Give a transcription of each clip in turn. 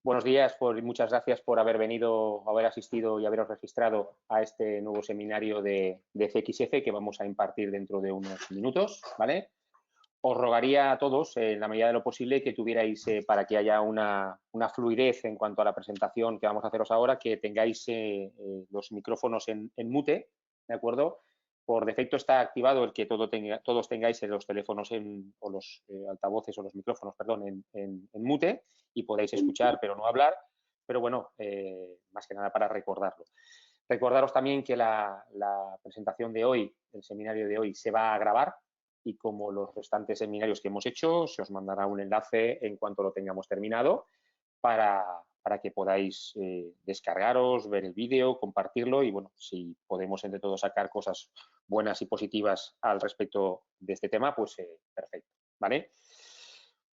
Buenos días y muchas gracias por haber venido, haber asistido y haberos registrado a este nuevo seminario de CXF que vamos a impartir dentro de unos minutos, ¿vale? Os rogaría a todos, en la medida de lo posible, que tuvierais, para que haya una fluidez en cuanto a la presentación que vamos a haceros ahora, que tengáis los micrófonos en mute, ¿de acuerdo? Por defecto está activado el que todos tengáis los teléfonos o los altavoces o los micrófonos, perdón, en mute y podáis escuchar pero no hablar, pero bueno, más que nada para recordarlo. Recordaros también que la presentación de hoy, el seminario de hoy, se va a grabar y como los restantes seminarios que hemos hecho, se os mandará un enlace en cuanto lo tengamos terminado para que podáis descargaros, ver el vídeo, compartirlo y, bueno, si podemos entre todos sacar cosas buenas y positivas al respecto de este tema, pues perfecto, ¿vale?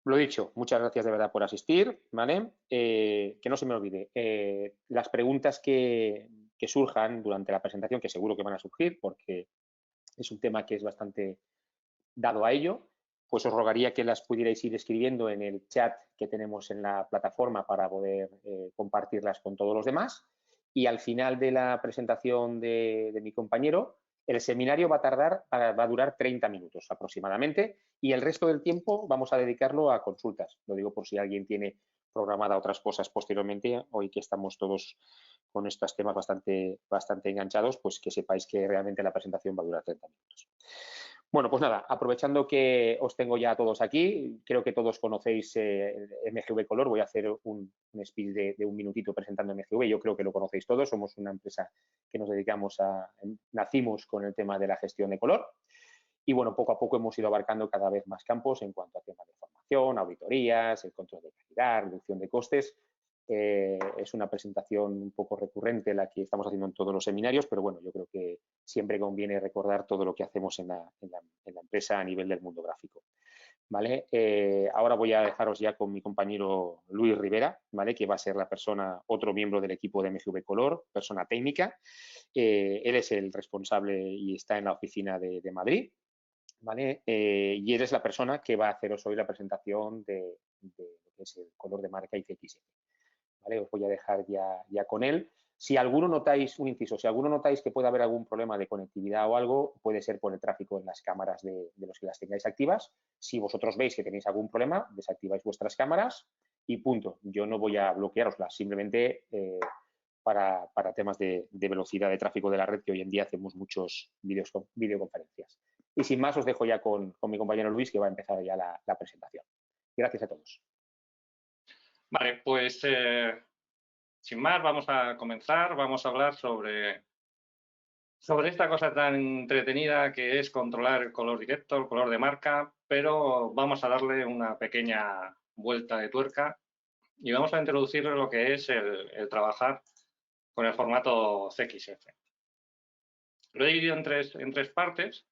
Lo dicho, muchas gracias de verdad por asistir, ¿vale? Que no se me olvide, las preguntas que surjan durante la presentación, que seguro que van a surgir porque es un tema que es bastante dado a ello, pues os rogaría que las pudierais ir escribiendo en el chat que tenemos en la plataforma para poder compartirlas con todos los demás. Y al final de la presentación de mi compañero, el seminario va a durar 30 minutos aproximadamente y el resto del tiempo vamos a dedicarlo a consultas. Lo digo por si alguien tiene programada otras cosas posteriormente, hoy que estamos todos con estos temas bastante enganchados, pues que sepáis que realmente la presentación va a durar 30 minutos. Bueno, pues nada, aprovechando que os tengo ya a todos aquí, creo que todos conocéis MGV Color, voy a hacer un speech de un minutito presentando MGV, yo creo que lo conocéis todos, somos una empresa que nos dedicamos nacimos con el tema de la gestión de color y bueno, poco a poco hemos ido abarcando cada vez más campos en cuanto a temas de formación, auditorías, el control de calidad, reducción de costes. Es una presentación un poco recurrente la que estamos haciendo en todos los seminarios, pero bueno, yo creo que siempre conviene recordar todo lo que hacemos en la empresa a nivel del mundo gráfico. ¿Vale? Ahora voy a dejaros ya con mi compañero Luis Rivera, ¿vale? Que va a ser la persona, otro miembro del equipo de MGV Color, persona técnica. Él es el responsable y está en la oficina de Madrid, ¿vale? Y él es la persona que va a haceros hoy la presentación de lo que es el color de marca ICX. ¿Vale? Os voy a dejar ya con él. Si alguno notáis, un inciso, si alguno notáis que puede haber algún problema de conectividad o algo, puede ser por el tráfico en las cámaras de los que las tengáis activas. Si vosotros veis que tenéis algún problema, desactiváis vuestras cámaras y punto. Yo no voy a bloquearoslas, simplemente para temas de velocidad de tráfico de la red, que hoy en día hacemos muchos videoconferencias. Y sin más, os dejo ya con mi compañero Luis, que va a empezar ya la presentación. Gracias a todos. Vale, pues sin más, vamos a comenzar. Vamos a hablar sobre esta cosa tan entretenida que es controlar el color directo, el color de marca, pero vamos a darle una pequeña vuelta de tuerca y vamos a introducir lo que es el trabajar con el formato CXF. Lo he dividido en tres partes.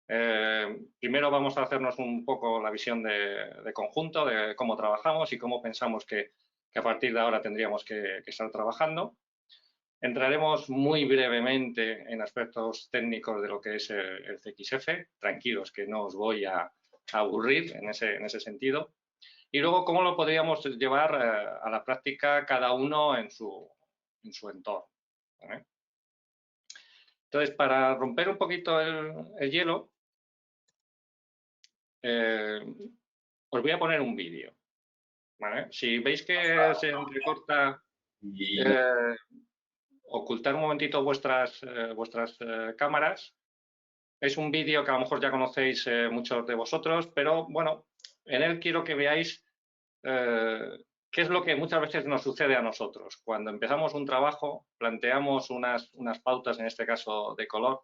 Primero vamos a hacernos un poco la visión de conjunto, de cómo trabajamos y cómo pensamos que a partir de ahora tendríamos que estar trabajando. Entraremos muy brevemente en aspectos técnicos de lo que es el CXF. Tranquilos, que no os voy a aburrir en ese sentido. Y luego, cómo lo podríamos llevar a la práctica cada uno en su entorno, ¿vale? Entonces, para romper un poquito el hielo, os voy a poner un vídeo, ¿vale? Si veis que se entrecorta, ocultar un momentito vuestras cámaras. Es un vídeo que a lo mejor ya conocéis muchos de vosotros, pero bueno, en él quiero que veáis qué es lo que muchas veces nos sucede a nosotros. Cuando empezamos un trabajo, planteamos unas pautas, en este caso de color,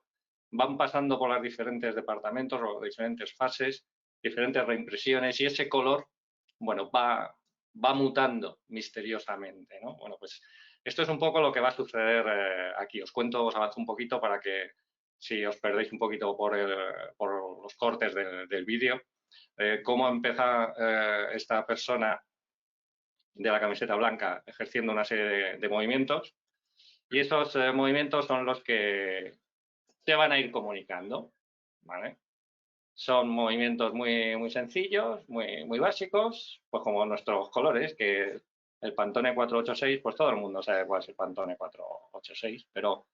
van pasando por los diferentes departamentos o diferentes fases, diferentes reimpresiones y ese color, bueno, va mutando misteriosamente, ¿no? Bueno, pues esto es un poco lo que va a suceder aquí. Os avanzo un poquito para que si os perdéis un poquito por los cortes del vídeo, cómo empieza esta persona de la camiseta blanca ejerciendo una serie de movimientos y esos movimientos son los que te van a ir comunicando, ¿vale? Son movimientos muy sencillos, muy básicos, pues como nuestros colores, que el Pantone 486, pues todo el mundo sabe cuál es el Pantone 486, pero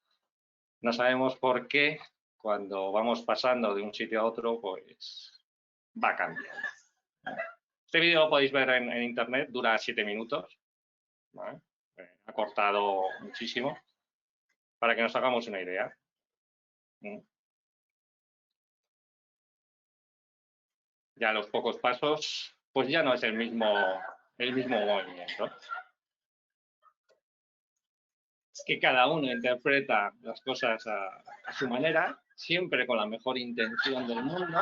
no sabemos por qué cuando vamos pasando de un sitio a otro, pues va cambiando. Este vídeo lo podéis ver en internet, dura 7 minutos, ¿vale? Ha cortado muchísimo para que nos hagamos una idea. Ya a los pocos pasos, pues ya no es el mismo movimiento. Es que cada uno interpreta las cosas a su manera, siempre con la mejor intención del mundo,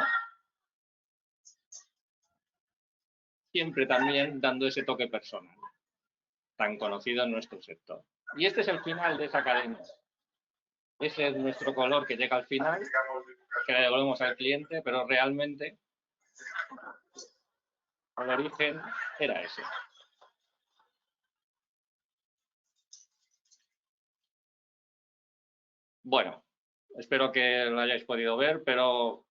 siempre también dando ese toque personal, tan conocido en nuestro sector. Y este es el final de esa cadena. Ese es nuestro color que llega al final, que le devolvemos al cliente, pero realmente el origen era ese. Bueno, espero que lo hayáis podido ver, pero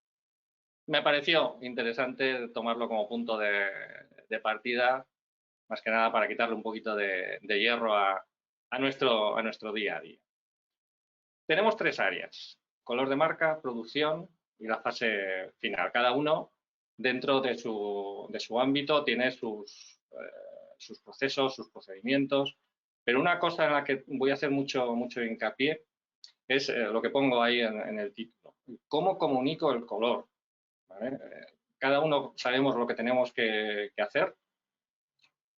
me pareció interesante tomarlo como punto de partida, más que nada para quitarle un poquito de hierro a nuestro día a día. Tenemos 3 áreas: color de marca, producción y la fase final. Cada uno, dentro de su ámbito, tiene sus procesos, sus procedimientos, pero una cosa en la que voy a hacer mucho hincapié es lo que pongo ahí en el título. ¿Cómo comunico el color? ¿Vale? Cada uno sabemos lo que tenemos que hacer,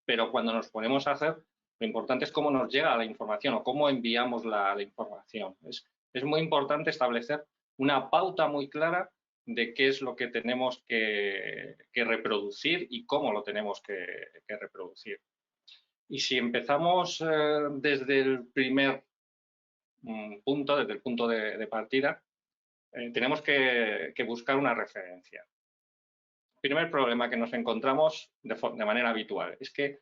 pero cuando nos ponemos a hacer, lo importante es cómo nos llega la información o cómo enviamos la información. Es muy importante establecer una pauta muy clara de qué es lo que tenemos que reproducir y cómo lo tenemos que reproducir. Y si empezamos desde el primer punto, desde el punto de partida, tenemos que buscar una referencia. El primer problema que nos encontramos de manera habitual es que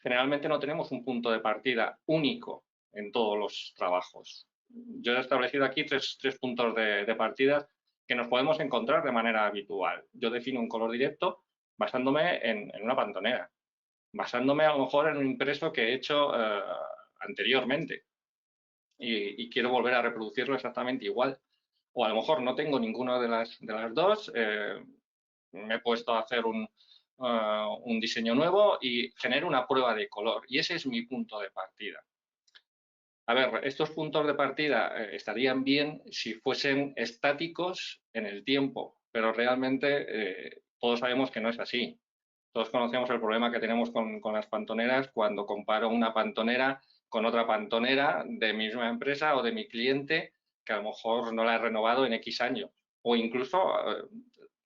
generalmente no tenemos un punto de partida único en todos los trabajos. Yo he establecido aquí tres puntos de partida que nos podemos encontrar de manera habitual. Yo defino un color directo basándome en una pantonera, basándome a lo mejor en un impreso que he hecho anteriormente y quiero volver a reproducirlo exactamente igual. O a lo mejor no tengo ninguna de las dos, me he puesto a hacer un diseño nuevo y genero una prueba de color. Y ese es mi punto de partida. A ver, estos puntos de partida estarían bien si fuesen estáticos en el tiempo, pero realmente todos sabemos que no es así. Todos conocemos el problema que tenemos con las pantoneras cuando comparo una pantonera con otra pantonera de mi misma empresa o de mi cliente que a lo mejor no la he renovado en X años. O incluso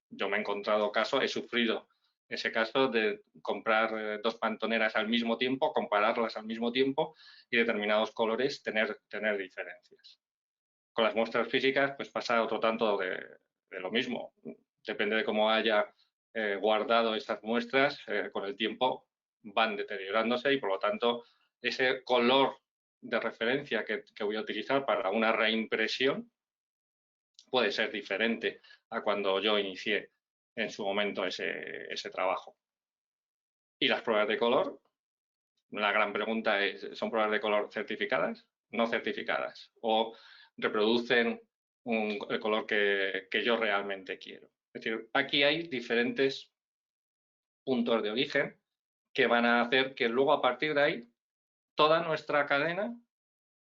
yo me he encontrado he sufrido ese caso de comprar 2 pantoneras al mismo tiempo, compararlas al mismo tiempo y determinados colores tener diferencias. Con las muestras físicas pues pasa otro tanto de lo mismo. Depende de cómo haya guardado estas muestras, con el tiempo van deteriorándose y por lo tanto ese color de referencia que voy a utilizar para una reimpresión puede ser diferente a cuando yo inicié en su momento ese trabajo. Y las pruebas de color, la gran pregunta es, ¿son pruebas de color certificadas? ¿No certificadas? ¿O reproducen el color que yo realmente quiero? Es decir, aquí hay diferentes puntos de origen que van a hacer que luego a partir de ahí toda nuestra cadena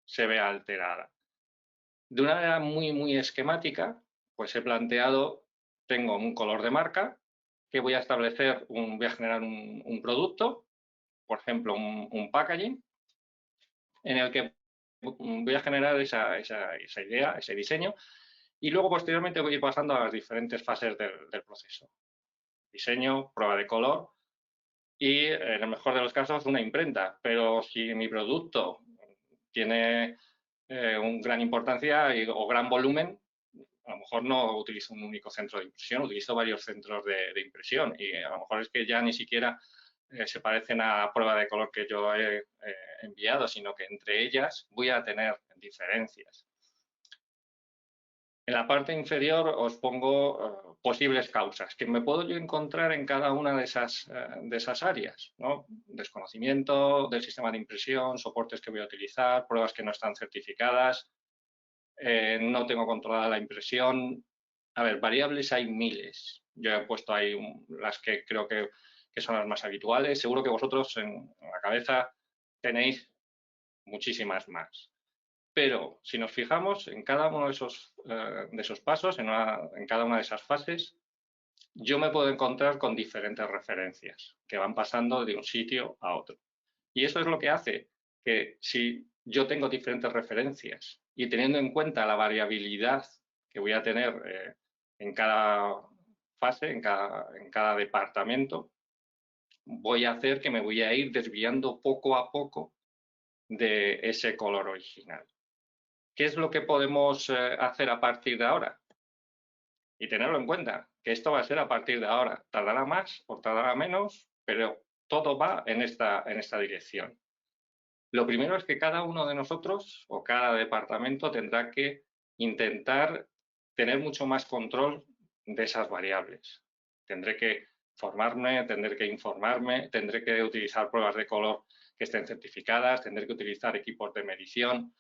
se vea alterada. De una manera muy esquemática, pues he planteado, tengo un color de marca que voy a establecer, voy a generar un producto, por ejemplo, un packaging, en el que voy a generar esa idea, ese diseño, y luego posteriormente voy a ir pasando a las diferentes fases del proceso. Diseño, prueba de color y, en el mejor de los casos, una imprenta. Pero si mi producto tiene una gran importancia o gran volumen, a lo mejor no utilizo un único centro de impresión, utilizo varios centros de impresión y a lo mejor es que ya ni siquiera se parecen a la prueba de color que yo he enviado, sino que entre ellas voy a tener diferencias. En la parte inferior os pongo posibles causas que me puedo yo encontrar en cada una de esas áreas, ¿no? Desconocimiento del sistema de impresión, soportes que voy a utilizar, pruebas que no están certificadas, no tengo controlada la impresión. A ver, variables hay miles. Yo he puesto ahí las que creo que son las más habituales. Seguro que vosotros en la cabeza tenéis muchísimas más. Pero si nos fijamos en cada uno de esos pasos, en cada una de esas fases, yo me puedo encontrar con diferentes referencias que van pasando de un sitio a otro. Y eso es lo que hace que si yo tengo diferentes referencias y teniendo en cuenta la variabilidad que voy a tener en cada fase, en cada departamento, voy a hacer que me voy a ir desviando poco a poco de ese color original. ¿Qué es lo que podemos hacer a partir de ahora? Y tenerlo en cuenta, que esto va a ser a partir de ahora. Tardará más o tardará menos, pero todo va en esta dirección. Lo primero es que cada uno de nosotros o cada departamento tendrá que intentar tener mucho más control de esas variables. Tendré que formarme, tendré que informarme, tendré que utilizar pruebas de color que estén certificadas, tendré que utilizar equipos de medición,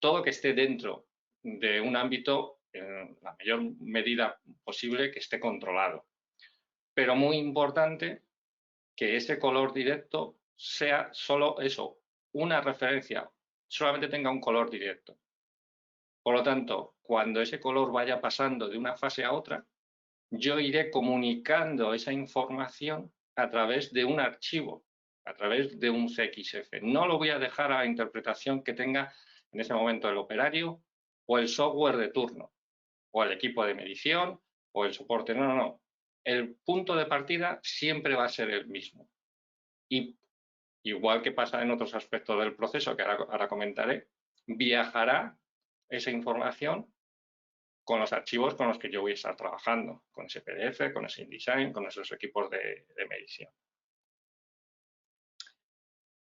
todo que esté dentro de un ámbito en la mayor medida posible que esté controlado. Pero muy importante que ese color directo sea solo eso, una referencia, solamente tenga un color directo. Por lo tanto, cuando ese color vaya pasando de una fase a otra, yo iré comunicando esa información a través de un archivo, a través de un CXF. No lo voy a dejar a la interpretación que tenga en ese momento el operario o el software de turno, o el equipo de medición, o el soporte. No, no, no. El punto de partida siempre va a ser el mismo. Y igual que pasa en otros aspectos del proceso, que ahora comentaré, viajará esa información con los archivos con los que yo voy a estar trabajando, con ese PDF, con ese InDesign, con esos equipos de medición.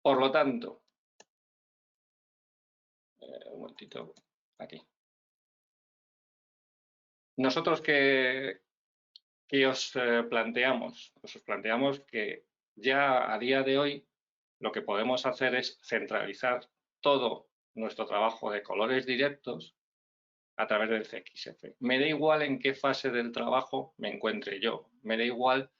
Por lo tanto, un momentito, aquí. Nosotros que os planteamos, pues os planteamos que ya a día de hoy lo que podemos hacer es centralizar todo nuestro trabajo de colores directos a través del CXF. Me da igual en qué fase del trabajo me encuentre yo, me da igual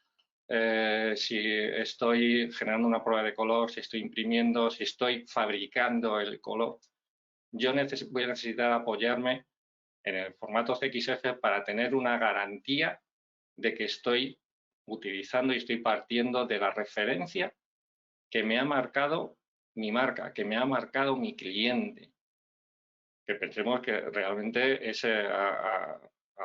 si estoy generando una prueba de color, si estoy imprimiendo, si estoy fabricando el color. Yo voy a necesitar apoyarme en el formato CXF para tener una garantía de que estoy utilizando y estoy partiendo de la referencia que me ha marcado mi marca, que me ha marcado mi cliente. Que pensemos que realmente es a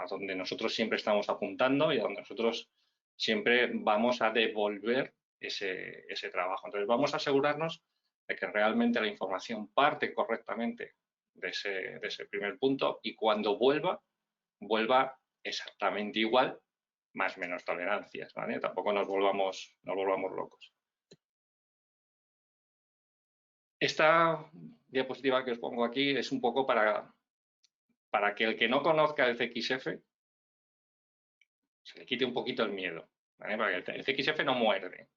donde nosotros siempre estamos apuntando y a donde nosotros siempre vamos a devolver ese trabajo. Entonces, vamos a asegurarnos de que realmente la información parte correctamente de ese primer punto y cuando vuelva exactamente igual, más o menos tolerancias, ¿vale? Tampoco nos volvamos locos. Esta diapositiva que os pongo aquí es un poco para que el que no conozca el CXF se le quite un poquito el miedo, ¿vale? Porque el CXF no muerde.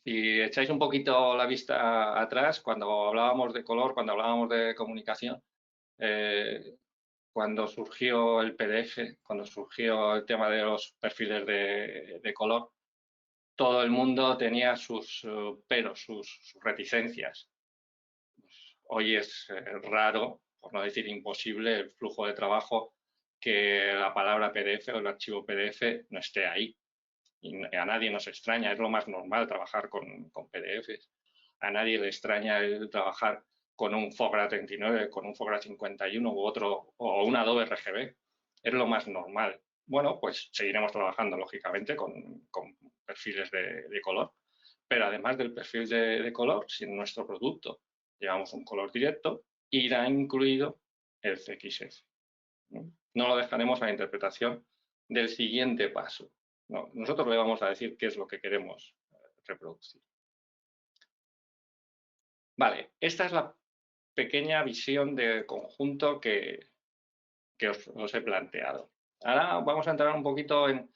Si echáis un poquito la vista atrás, cuando hablábamos de color, cuando hablábamos de comunicación, cuando surgió el PDF, cuando surgió el tema de los perfiles de color, todo el mundo tenía sus peros, sus reticencias. Hoy es raro, por no decir imposible, el flujo de trabajo que la palabra PDF o el archivo PDF no esté ahí. Y a nadie nos extraña, es lo más normal trabajar con PDFs. A nadie le extraña el trabajar con un Fogra 39, con un Fogra 51 u otro, o un Adobe RGB. Es lo más normal. Bueno, pues seguiremos trabajando, lógicamente, con perfiles de color. Pero además del perfil de color, si en nuestro producto llevamos un color directo, irá incluido el CXF. No lo dejaremos a la interpretación del siguiente paso. No, nosotros le vamos a decir qué es lo que queremos reproducir. Vale, esta es la pequeña visión de conjunto que que os he planteado. Ahora vamos a entrar un poquito en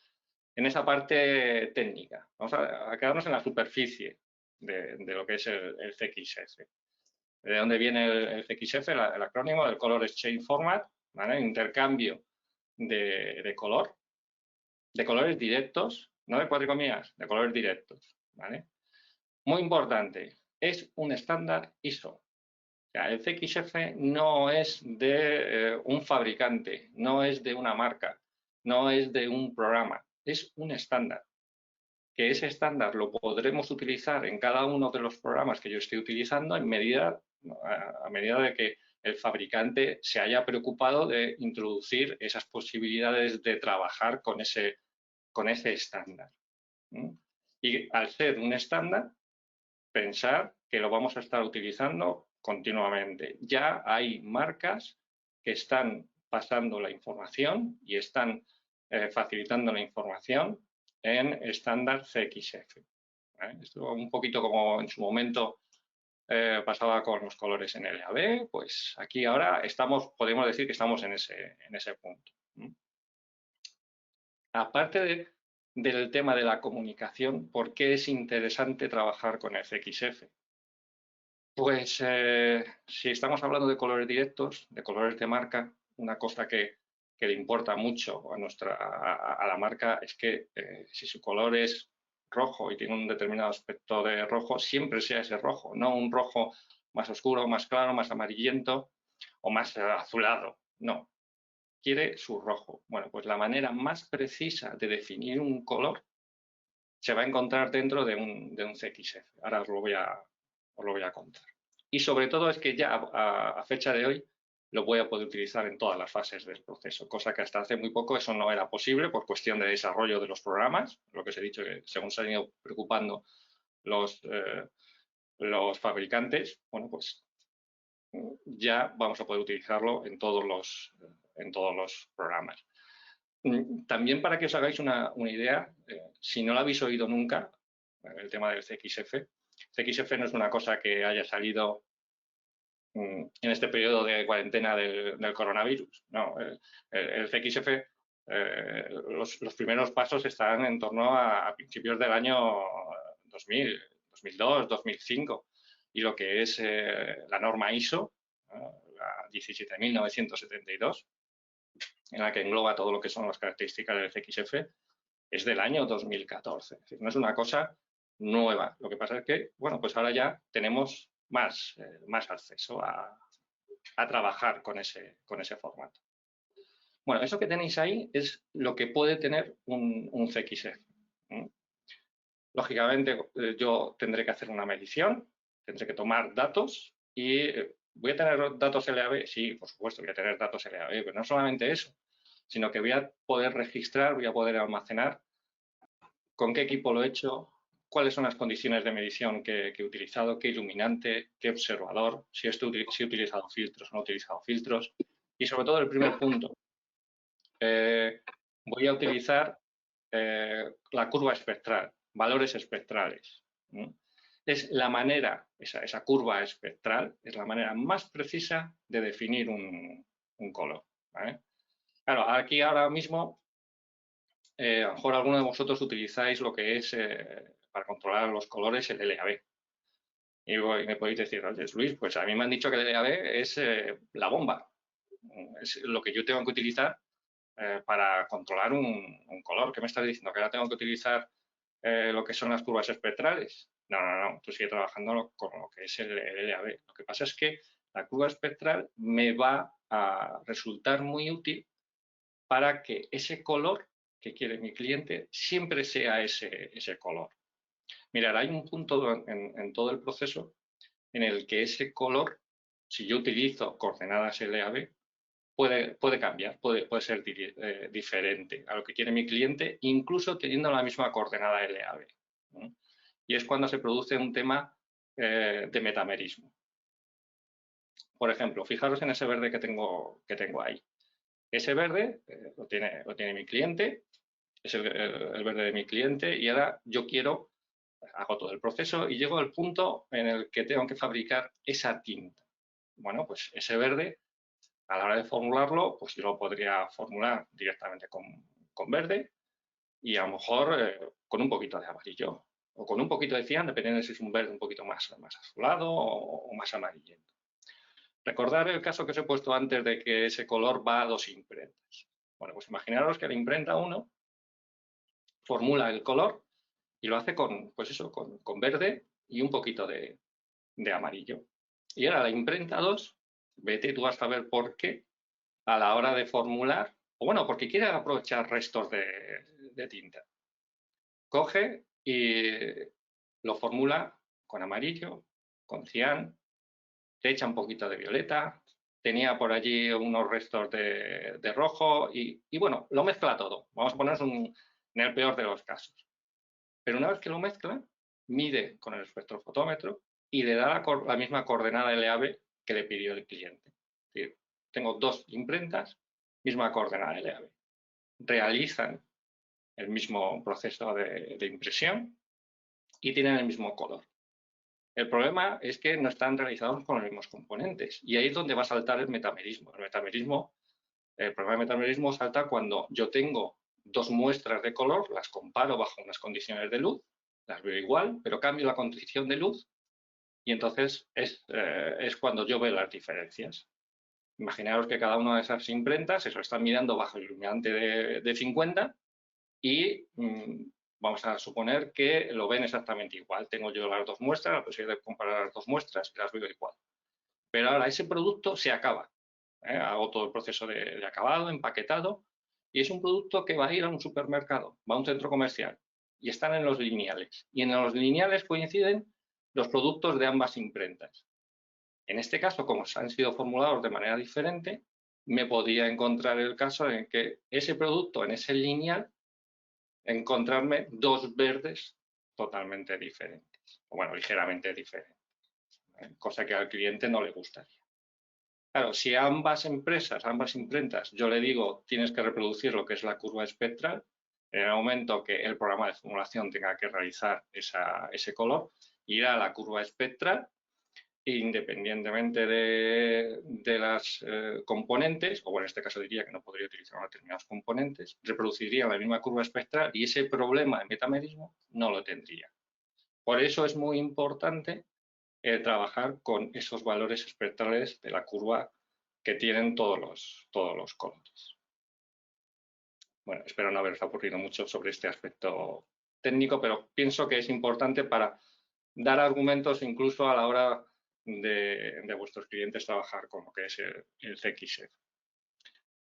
esa parte técnica. Vamos a quedarnos en la superficie de lo que es el CXF. ¿De dónde viene el CXF? El acrónimo del Color Exchange Format, ¿vale? Intercambio de color, de colores directos, no de cuadricomías, de colores directos, ¿vale? Muy importante, es un estándar ISO. O sea, el CXF no es de un fabricante, no es de una marca, no es de un programa, es un estándar. Que ese estándar lo podremos utilizar en cada uno de los programas que yo esté utilizando a medida de que el fabricante se haya preocupado de introducir esas posibilidades de trabajar con ese estándar. Y al ser un estándar, pensar que lo vamos a estar utilizando continuamente. Ya hay marcas que están pasando la información y están facilitando la información en estándar CXF. Esto un poquito como en su momento pasaba con los colores en LAB, pues aquí ahora podemos decir que estamos en ese punto. Aparte del tema de la comunicación, ¿por qué es interesante trabajar con el CXF? Pues si estamos hablando de colores directos, de colores de marca, una cosa que le importa mucho a la marca es que si su color es rojo y tiene un determinado aspecto de rojo, siempre sea ese rojo, no un rojo más oscuro, más claro, más amarillento o más azulado. No, quiere su rojo. Bueno, pues la manera más precisa de definir un color se va a encontrar dentro de un CXF. Ahora os lo voy a contar. Y sobre todo es que ya a fecha de hoy lo voy a poder utilizar en todas las fases del proceso, cosa que hasta hace muy poco eso no era posible por cuestión de desarrollo de los programas, lo que os he dicho que según se han ido preocupando los fabricantes, bueno, pues ya vamos a poder utilizarlo en todos los programas. También para que os hagáis una idea, si no lo habéis oído nunca, el tema del CXF, CXF no es una cosa que haya salido en este periodo de cuarentena del coronavirus. No, el CXF, los primeros pasos están en torno a principios del año 2000, 2002, 2005. Y lo que es la norma ISO, la 17.972, en la que engloba todo lo que son las características del CXF, es del año 2014. Es decir, no es una cosa nueva. Lo que pasa es que, bueno, pues ahora ya tenemos más acceso a trabajar con ese formato. Bueno, eso que tenéis ahí es lo que puede tener un CXF. Lógicamente, yo tendré que hacer una medición, tendré que tomar datos y ¿voy a tener datos LAB? Sí, por supuesto, voy a tener datos LAB, pero no solamente eso, sino que voy a poder registrar, voy a poder almacenar con qué equipo lo he hecho, cuáles son las condiciones de medición que he utilizado, qué iluminante, qué observador, si he utilizado filtros o no he utilizado filtros. Y sobre todo el primer punto, voy a utilizar la curva espectral, valores espectrales. Es la manera, esa curva espectral, es la manera más precisa de definir un color. ¿Vale? Claro, aquí ahora mismo a lo mejor alguno de vosotros utilizáis lo que es, para controlar los colores, el LAB. Y me podéis decir, Luis, pues a mí me han dicho que el LAB es la bomba. Es lo que yo tengo que utilizar para controlar un color. ¿Qué me estás diciendo? ¿Que ahora tengo que utilizar lo que son las curvas espectrales? No. Tú sigue trabajando con lo que es el LAB. Lo que pasa es que la curva espectral me va a resultar muy útil para que ese color que quiere mi cliente siempre sea ese color. Mirad, hay un punto en todo el proceso en el que ese color, si yo utilizo coordenadas LAB, puede cambiar, puede ser diferente a lo que quiere mi cliente, incluso teniendo la misma coordenada LAB. ¿no? Y es cuando se produce un tema de metamerismo. Por ejemplo, fijaros en ese verde que tengo ahí. Ese verde lo tiene mi cliente, es el verde de mi cliente y ahora yo hago todo el proceso y llego al punto en el que tengo que fabricar esa tinta. Bueno, pues ese verde A la hora de formularlo, pues yo lo podría formular directamente con verde y a lo mejor con un poquito de amarillo o con un poquito de cian, dependiendo de si es un verde un poquito más azulado o más amarillento. Recordar el caso que os he puesto antes de que ese color va a 2 imprentas. Bueno, pues imaginaros que la imprenta 1 formula el color y lo hace con, pues eso, con verde y un poquito de amarillo. Y ahora la imprenta 2, vete tú a saber por qué, a la hora de formular, o bueno, porque quiere aprovechar restos de tinta. Coge y lo formula con amarillo, con cian, le echa un poquito de violeta, tenía por allí unos restos de rojo y bueno, lo mezcla todo. Vamos a ponernos en el peor de los casos. Pero una vez que lo mezcla, mide con el espectrofotómetro y le da la misma coordenada LAB que le pidió el cliente. Es decir, tengo 2 imprentas, misma coordenada LAB. Realizan el mismo proceso de impresión y tienen el mismo color. El problema es que no están realizados con los mismos componentes y ahí es donde va a saltar el metamerismo. El problema de metamerismo salta cuando yo tengo 2 muestras de color, las comparo bajo unas condiciones de luz, las veo igual, pero cambio la condición de luz y entonces es cuando yo veo las diferencias. Imaginaros que cada una de esas imprentas, eso están mirando bajo el iluminante de 50 y vamos a suponer que lo ven exactamente igual. Tengo yo las 2 muestras, la posibilidad de comparar las 2 muestras y las veo igual. Pero ahora ese producto se acaba. Hago todo el proceso de acabado, empaquetado, y es un producto que va a ir a un supermercado, va a un centro comercial, y están en los lineales. Y en los lineales coinciden los productos de ambas imprentas. En este caso, como han sido formulados de manera diferente, me podría encontrar el caso en que ese producto, en ese lineal, encontrarme 2 verdes totalmente diferentes, o bueno, ligeramente diferentes, cosa que al cliente no le gustaría. Claro, si a ambas empresas, ambas imprentas, yo le digo tienes que reproducir lo que es la curva espectral, en el momento que el programa de formulación tenga que realizar ese color, irá a la curva espectral, independientemente de las componentes, o en este caso diría que no podría utilizar determinados componentes, reproduciría la misma curva espectral y ese problema de metamerismo no lo tendría. Por eso es muy importante trabajar con esos valores espectrales de la curva que tienen todos los colores. Bueno, espero no haberos aburrido mucho sobre este aspecto técnico, pero pienso que es importante para dar argumentos incluso a la hora de vuestros clientes trabajar con lo que es el CXF.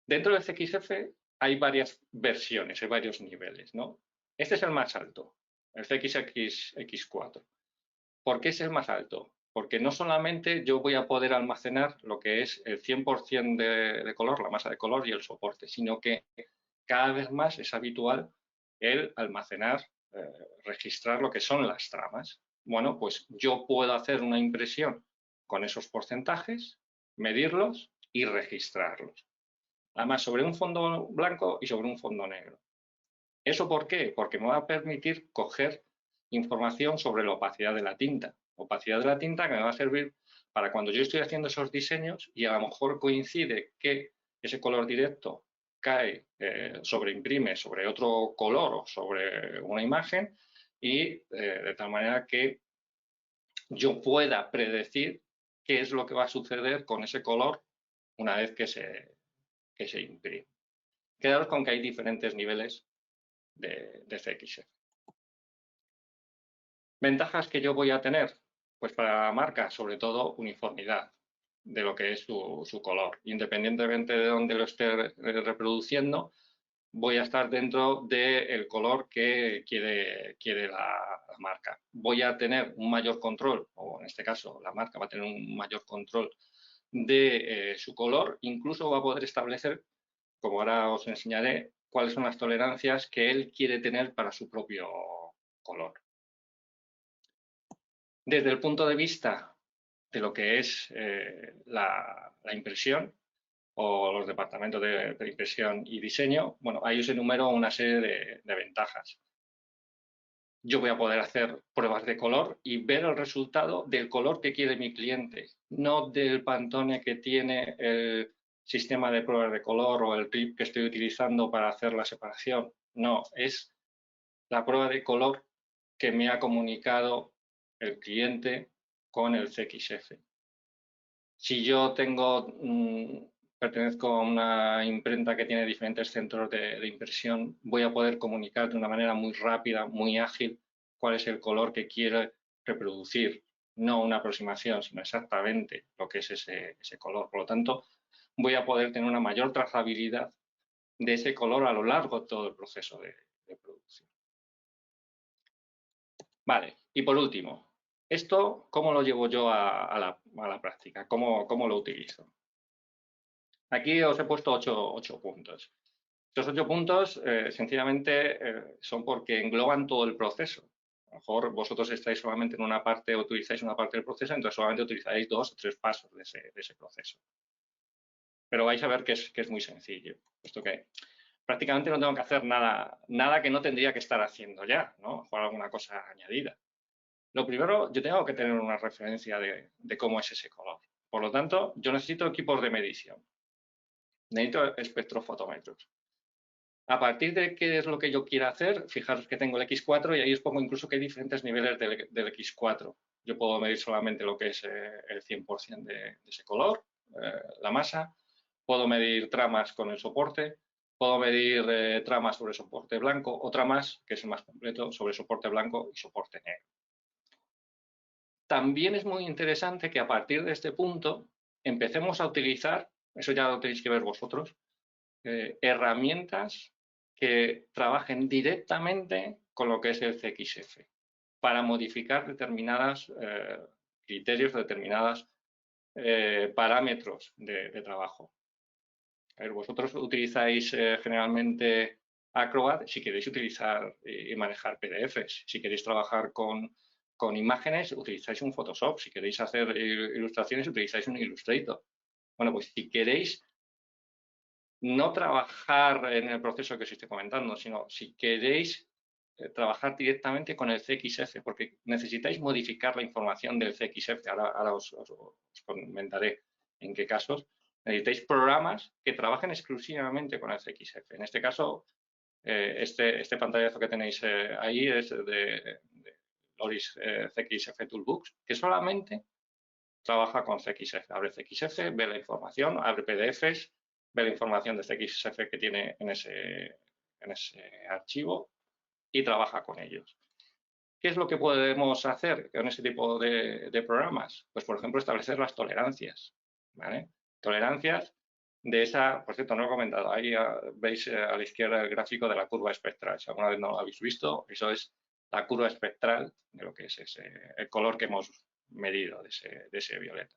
Dentro del CXF hay varias versiones, hay varios niveles, ¿no? Este es el más alto, el CXX4. ¿Por qué es el más alto? Porque no solamente yo voy a poder almacenar lo que es el 100% de color, la masa de color y el soporte, sino que cada vez más es habitual el almacenar, registrar lo que son las tramas. Bueno, pues yo puedo hacer una impresión con esos porcentajes, medirlos y registrarlos. Además, sobre un fondo blanco y sobre un fondo negro. ¿Eso por qué? Porque me va a permitir coger información sobre la opacidad de la tinta. Opacidad de la tinta que me va a servir para cuando yo estoy haciendo esos diseños y a lo mejor coincide que ese color directo cae, sobreimprime sobre otro color o sobre una imagen y de tal manera que yo pueda predecir qué es lo que va a suceder con ese color una vez que se imprime. Quedaros con que hay diferentes niveles de CXF. ¿Ventajas que yo voy a tener? Pues para la marca, sobre todo, uniformidad de lo que es su color. Independientemente de dónde lo esté reproduciendo, voy a estar dentro del color que quiere la marca. Voy a tener un mayor control, o en este caso la marca va a tener un mayor control de su color, incluso va a poder establecer, como ahora os enseñaré, cuáles son las tolerancias que él quiere tener para su propio color. Desde el punto de vista de lo que es la impresión o los departamentos de impresión y diseño, bueno, ahí os enumero una serie de ventajas. Yo voy a poder hacer pruebas de color y ver el resultado del color que quiere mi cliente, no del Pantone que tiene sistema de pruebas de color o el RIP que estoy utilizando para hacer la separación. No, es la prueba de color que me ha comunicado el cliente con el CXF. Si yo pertenezco a una imprenta que tiene diferentes centros de impresión, voy a poder comunicar de una manera muy rápida, muy ágil, cuál es el color que quiero reproducir. No una aproximación, sino exactamente lo que es ese color. Por lo tanto, voy a poder tener una mayor trazabilidad de ese color a lo largo de todo el proceso de producción. Vale, y por último, ¿esto cómo lo llevo yo a la práctica? ¿Cómo lo utilizo? Aquí os he puesto 8 puntos. Estos 8 puntos, sencillamente, son porque engloban todo el proceso. A lo mejor vosotros estáis solamente en una parte o utilizáis una parte del proceso, entonces solamente utilizaréis 2 o 3 pasos de ese proceso. Pero vais a ver que es muy sencillo, puesto que prácticamente no tengo que hacer nada que no tendría que estar haciendo ya, ¿no? A lo mejor alguna cosa añadida. Lo primero, yo tengo que tener una referencia de cómo es ese color. Por lo tanto, yo necesito equipos de medición. Necesito espectrofotómetros. A partir de qué es lo que yo quiera hacer, fijaros que tengo el X4 y ahí os pongo incluso que hay diferentes niveles del X4. Yo puedo medir solamente lo que es el 100% de ese color, la masa. Puedo medir tramas con el soporte. Puedo medir tramas sobre soporte blanco o tramas, que es el más completo, sobre soporte blanco y soporte negro. También es muy interesante que a partir de este punto empecemos a utilizar, eso ya lo tenéis que ver vosotros, herramientas que trabajen directamente con lo que es el CXF para modificar determinados criterios, determinados parámetros de trabajo. A ver, vosotros utilizáis generalmente Acrobat si queréis utilizar y manejar PDFs. Si queréis trabajar con imágenes, utilizáis un Photoshop. Si queréis hacer ilustraciones, utilizáis un Illustrator. Bueno, pues si queréis no trabajar en el proceso que os estoy comentando, sino si queréis trabajar directamente con el CXF, porque necesitáis modificar la información del CXF. Ahora os comentaré en qué casos. Necesitáis programas que trabajen exclusivamente con el CXF. En este caso, este pantallazo que tenéis ahí es de Loris CXF Toolbooks, que solamente trabaja con CXF. Abre CXF, ve la información, abre PDFs, ve la información de CXF que tiene en ese archivo y trabaja con ellos. ¿Qué es lo que podemos hacer con ese tipo de programas? Pues, por ejemplo, establecer las tolerancias, ¿vale? Tolerancias de esa, por cierto, no lo he comentado, ahí veis a la izquierda el gráfico de la curva espectral. Si alguna vez no lo habéis visto, eso es la curva espectral de lo que es el color que hemos medido de ese violeta.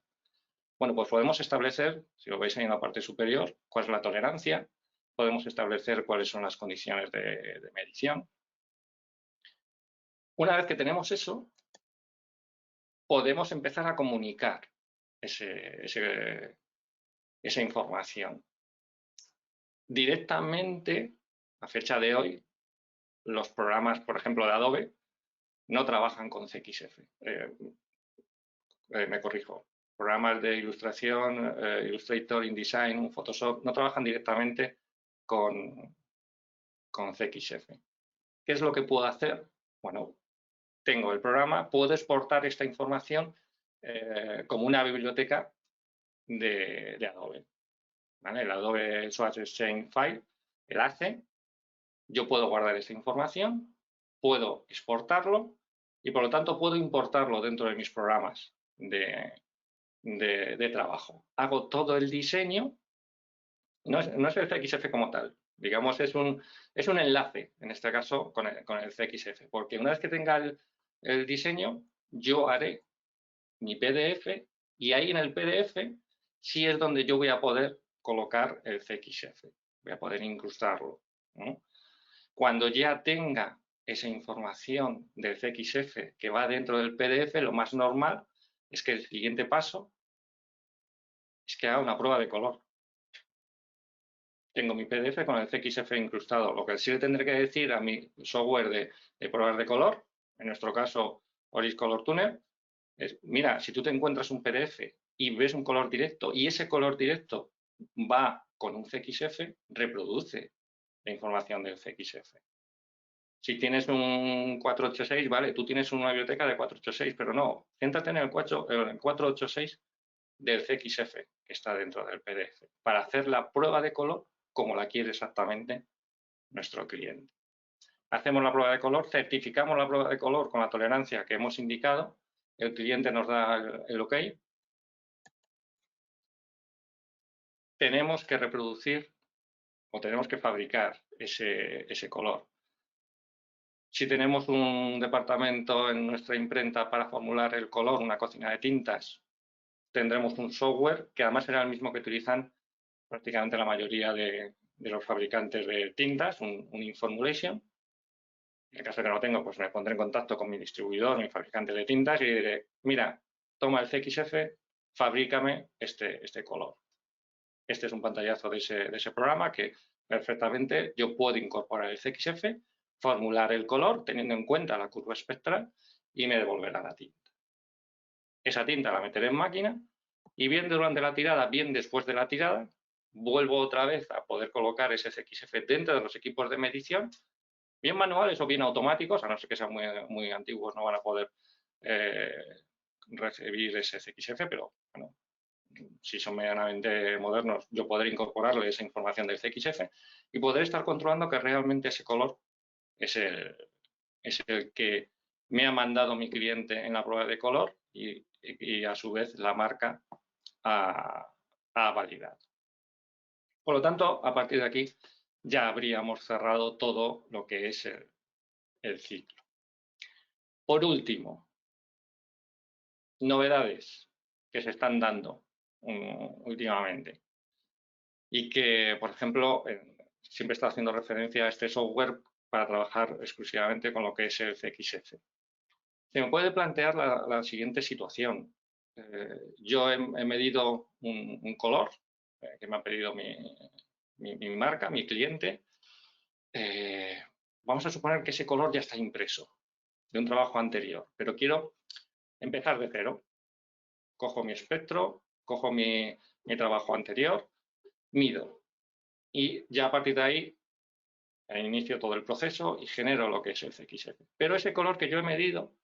Bueno, pues podemos establecer, si lo veis ahí en la parte superior, cuál es la tolerancia, podemos establecer cuáles son las condiciones de medición. Una vez que tenemos eso, podemos empezar a comunicar esa información. Directamente, a fecha de hoy, los programas, por ejemplo, de Adobe, no trabajan con CXF. Me corrijo. Programas de ilustración, Illustrator, InDesign, Photoshop, no trabajan directamente con CXF. ¿Qué es lo que puedo hacer? Bueno, tengo el programa, puedo exportar esta información como una biblioteca de Adobe. ¿Vale? El Adobe Source Exchange File, el ACE, yo puedo guardar esta información, puedo exportarlo y por lo tanto puedo importarlo dentro de mis programas de trabajo. Hago todo el diseño, no es el CXF como tal, digamos es un enlace, en este caso con el CXF, porque una vez que tenga el diseño, yo haré mi PDF y ahí en el PDF sí es donde yo voy a poder colocar el CXF, voy a poder incrustarlo, ¿no? Cuando ya tenga esa información del CXF que va dentro del PDF, lo más normal es que el siguiente paso es que haga una prueba de color. Tengo mi PDF con el CXF incrustado, lo que sí le tendré que decir a mi software de pruebas de color, en nuestro caso Oris Color Tuner, es, mira, si tú te encuentras un PDF y ves un color directo y ese color directo va con un CXF, reproduce la información del CXF. Si tienes un 486, vale, tú tienes una biblioteca de 486, pero no, céntrate en el 486 del CXF que está dentro del PDF para hacer la prueba de color como la quiere exactamente nuestro cliente. Hacemos la prueba de color, certificamos la prueba de color con la tolerancia que hemos indicado, el cliente nos da el OK. Tenemos que reproducir o tenemos que fabricar ese color. Si tenemos un departamento en nuestra imprenta para formular el color, una cocina de tintas, tendremos un software que además será el mismo que utilizan prácticamente la mayoría de los fabricantes de tintas, un Informulation. En el caso de que no lo tengo, pues me pondré en contacto con mi distribuidor, mi fabricante de tintas y diré, mira, toma el CXF, fabrícame este color. Este es un pantallazo de ese programa que perfectamente yo puedo incorporar el CXF, formular el color teniendo en cuenta la curva espectral y me devolverá la tinta. Esa tinta la meteré en máquina y bien durante la tirada, bien después de la tirada, vuelvo otra vez a poder colocar ese CXF dentro de los equipos de medición, bien manuales o bien automáticos, a no ser que sean muy antiguos, no van a poder recibir ese CXF, pero bueno, si son medianamente modernos, yo podré incorporarle esa información del CXF y podré estar controlando que realmente ese color es el que me ha mandado mi cliente en la prueba de color y a su vez la marca ha validado. Por lo tanto, a partir de aquí ya habríamos cerrado todo lo que es el ciclo. Por último, novedades que se están dando últimamente y que, por ejemplo, siempre está haciendo referencia a este software para trabajar exclusivamente con lo que es el CXF. Se me puede plantear la siguiente situación. Yo he medido un color que me ha pedido mi marca, mi cliente. Vamos a suponer que ese color ya está impreso de un trabajo anterior, pero quiero empezar de cero. Cojo mi espectro, cojo mi trabajo anterior, mido y ya a partir de ahí inicio todo el proceso y genero lo que es el CXF. Pero ese color que yo he medido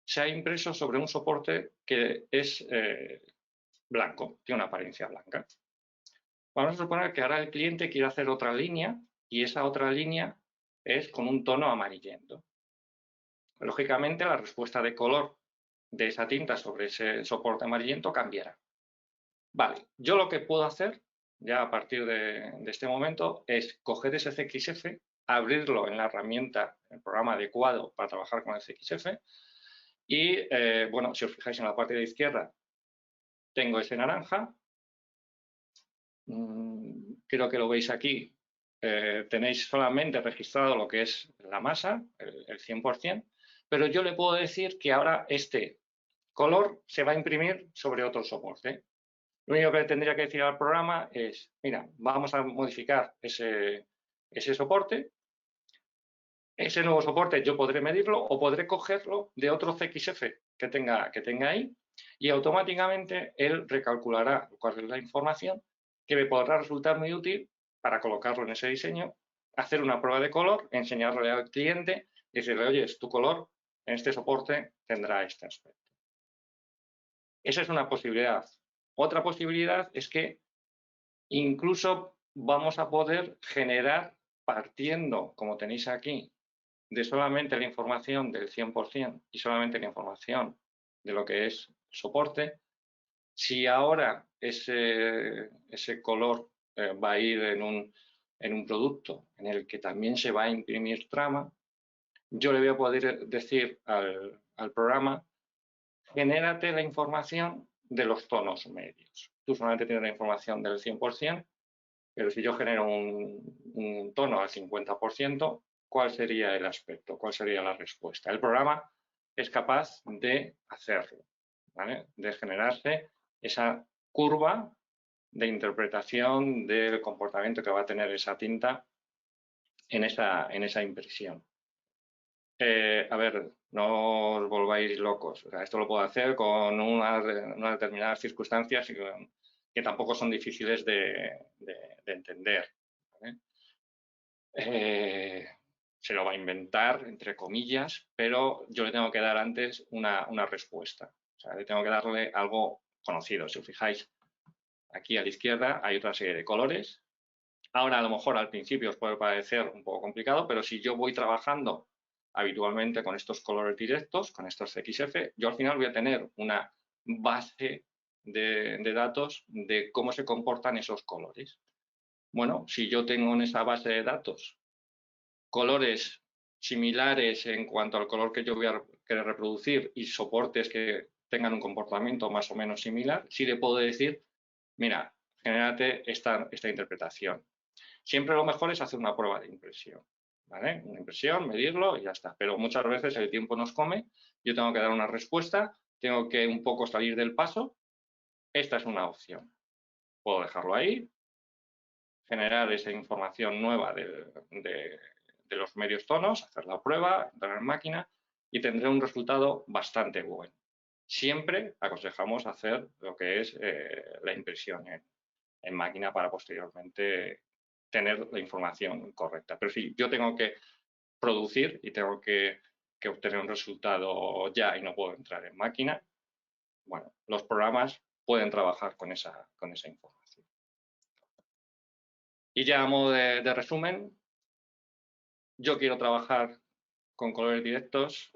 se ha impreso sobre un soporte que es blanco, tiene una apariencia blanca. Vamos a suponer que ahora el cliente quiere hacer otra línea y esa otra línea es con un tono amarillento. Lógicamente, la respuesta de color de esa tinta sobre ese soporte amarillento cambiará. Vale, yo lo que puedo hacer ya a partir de este momento es coger ese CXF, abrirlo en la herramienta, el programa adecuado para trabajar con el CXF y, bueno, si os fijáis en la parte de la izquierda, tengo ese naranja. Creo que lo veis aquí. Tenéis solamente registrado lo que es la masa, el 100%, pero yo le puedo decir que ahora este color se va a imprimir sobre otro soporte. Lo único que tendría que decir al programa es, mira, vamos a modificar ese soporte. Ese nuevo soporte yo podré medirlo o podré cogerlo de otro CXF que tenga ahí y automáticamente él recalculará cuál es la información que me podrá resultar muy útil para colocarlo en ese diseño, hacer una prueba de color, enseñarle al cliente y decirle, oye, tu color en este soporte tendrá este aspecto. Esa es una posibilidad. Otra posibilidad es que incluso vamos a poder generar, partiendo, como tenéis aquí, de solamente la información del 100% y solamente la información de lo que es soporte, si ahora ese color va a ir en un producto en el que también se va a imprimir trama, yo le voy a poder decir al programa, genérate la información de los tonos medios. Tú solamente tienes la información del 100%, pero si yo genero un tono al 50%, ¿cuál sería el aspecto? ¿Cuál sería la respuesta? El programa es capaz de hacerlo, ¿vale? De generarse esa curva de interpretación del comportamiento que va a tener esa tinta en esa impresión. A ver, no os volváis locos. O sea, esto lo puedo hacer con unas determinadas circunstancias que tampoco son difíciles de entender, ¿vale? Se lo va a inventar, entre comillas, pero yo le tengo que dar antes una respuesta. O sea, le tengo que darle algo conocido. Si os fijáis, aquí a la izquierda hay otra serie de colores. Ahora, a lo mejor, al principio os puede parecer un poco complicado, pero si yo voy trabajando habitualmente con estos colores directos, con estos XF, yo al final voy a tener una base de datos de cómo se comportan esos colores. Bueno, si yo tengo en esa base de datos colores similares en cuanto al color que yo voy a querer reproducir y soportes que tengan un comportamiento más o menos similar, sí le puedo decir, mira, genérate esta interpretación. Siempre lo mejor es hacer una prueba de impresión, ¿vale? Una impresión, medirlo y ya está. Pero muchas veces el tiempo nos come, yo tengo que dar una respuesta, tengo que un poco salir del paso. Esta es una opción. Puedo dejarlo ahí, generar esa información nueva de los medios tonos, hacer la prueba, entrar en máquina y tendré un resultado bastante bueno. Siempre aconsejamos hacer lo que es la impresión en máquina para posteriormente tener la información correcta. Pero si yo tengo que producir y tengo que obtener un resultado ya y no puedo entrar en máquina, bueno, los programas pueden trabajar con esa información. Y ya a modo de resumen, yo quiero trabajar con colores directos,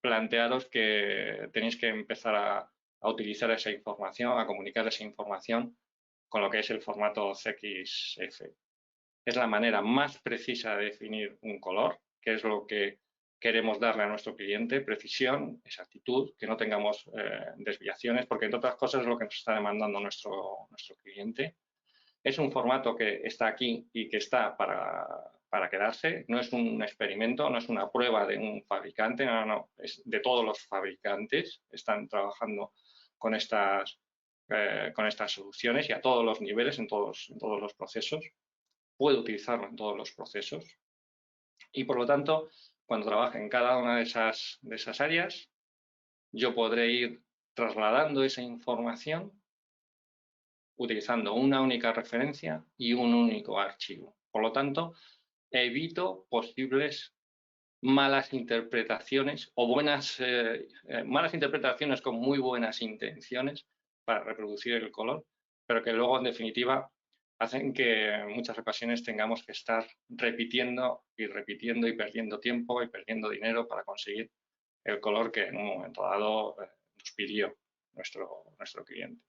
plantearos que tenéis que empezar a utilizar esa información, a comunicar esa información con lo que es el formato CXF. Es la manera más precisa de definir un color, que es lo que queremos darle a nuestro cliente, precisión, exactitud, que no tengamos desviaciones, porque entre otras cosas es lo que nos está demandando nuestro cliente. Es un formato que está aquí y que está para quedarse. No es un experimento, no es una prueba de un fabricante, no, es de todos los fabricantes. Están trabajando con estas soluciones y a todos los niveles, en todos los procesos. Puede utilizarlo en todos los procesos. Y por lo tanto, cuando trabaje en cada una de esas áreas, yo podré ir trasladando esa información utilizando una única referencia y un único archivo. Por lo tanto, evito posibles malas interpretaciones o malas interpretaciones con muy buenas intenciones para reproducir el color, pero que luego, en definitiva, hacen que en muchas ocasiones tengamos que estar repitiendo y repitiendo y perdiendo tiempo y perdiendo dinero para conseguir el color que en un momento dado nos pidió nuestro cliente.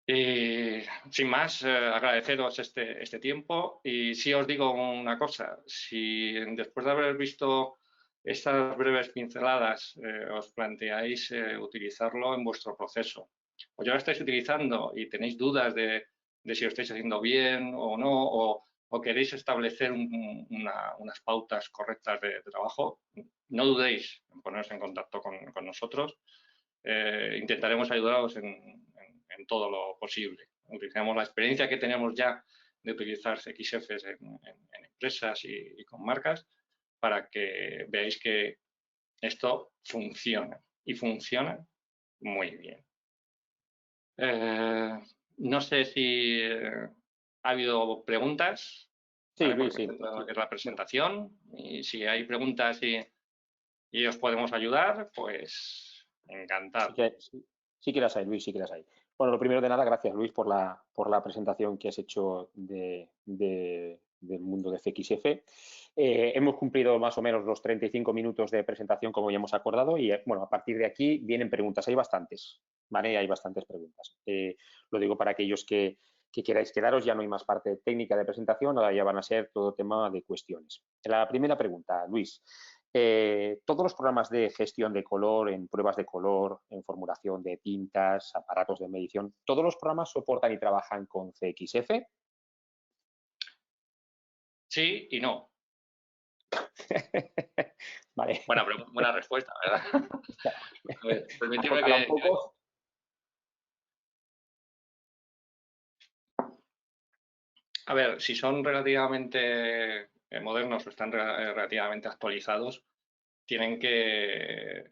Sin más, agradeceros este tiempo y sí os digo una cosa, si después de haber visto estas breves pinceladas os planteáis utilizarlo en vuestro proceso o ya lo estáis utilizando y tenéis dudas de si lo estáis haciendo bien o no, o queréis establecer unas pautas correctas de trabajo, no dudéis en poneros en contacto con nosotros. Intentaremos ayudaros en todo lo posible. Utilizamos la experiencia que tenemos ya de utilizar XFs en empresas y con marcas para que veáis que esto funciona y funciona muy bien. No sé si ha habido preguntas. Sí, ¿Vale? Luis, sí. Lo que es la presentación y si hay preguntas y os podemos ayudar, pues encantado. Sí que las hay, Luis, sí que las hay. Bueno, lo primero de nada, gracias, Luis, por la presentación que has hecho del mundo de CXF. Hemos cumplido más o menos los 35 minutos de presentación, como ya hemos acordado, y bueno, a partir de aquí vienen preguntas. Hay bastantes, ¿vale? Hay bastantes preguntas. Lo digo para aquellos que queráis quedaros, ya no hay más parte técnica de presentación, ahora ya van a ser todo tema de cuestiones. La primera pregunta, Luis. Todos los programas de gestión de color, en pruebas de color, en formulación de tintas, aparatos de medición, ¿todos los programas soportan y trabajan con CXF? Sí y no. Vale. Buena respuesta, ¿verdad? A ver, permitidme que... un poco. A ver, si son relativamente modernos o están relativamente actualizados, tienen que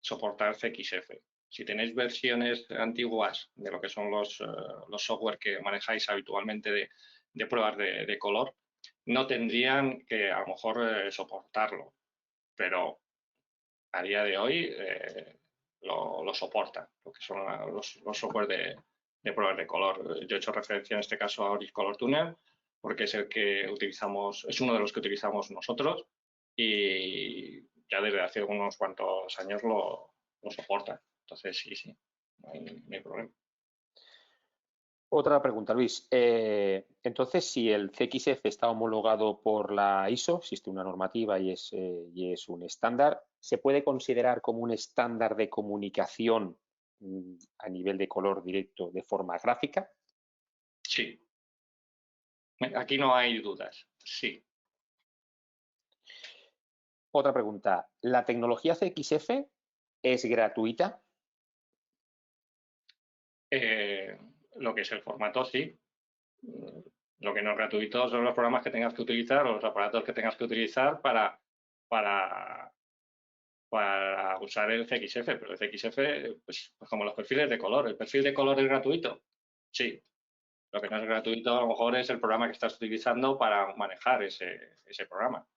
soportar CXF. Si tenéis versiones antiguas de lo que son los software que manejáis habitualmente de pruebas de color, no tendrían que a lo mejor soportarlo, pero a día de hoy lo soportan, lo que son los software de pruebas de color. Yo he hecho referencia en este caso a Oris Color Tuner, porque es el que utilizamos, es uno de los que utilizamos nosotros y ya desde hace unos cuantos años lo soporta. Entonces, sí, no hay problema. Otra pregunta, Luis. Entonces, si el CXF está homologado por la ISO, existe una normativa y es un estándar, ¿se puede considerar como un estándar de comunicación a nivel de color directo de forma gráfica? Sí. Aquí no hay dudas. Sí. Otra pregunta. ¿La tecnología CXF es gratuita? Lo que es el formato, sí. Lo que no es gratuito son los programas que tengas que utilizar o los aparatos que tengas que utilizar para usar el CXF. Pero el CXF, pues como los perfiles de color. ¿El perfil de color es gratuito? Sí. Lo que no es gratuito a lo mejor es el programa que estás utilizando para manejar ese programa.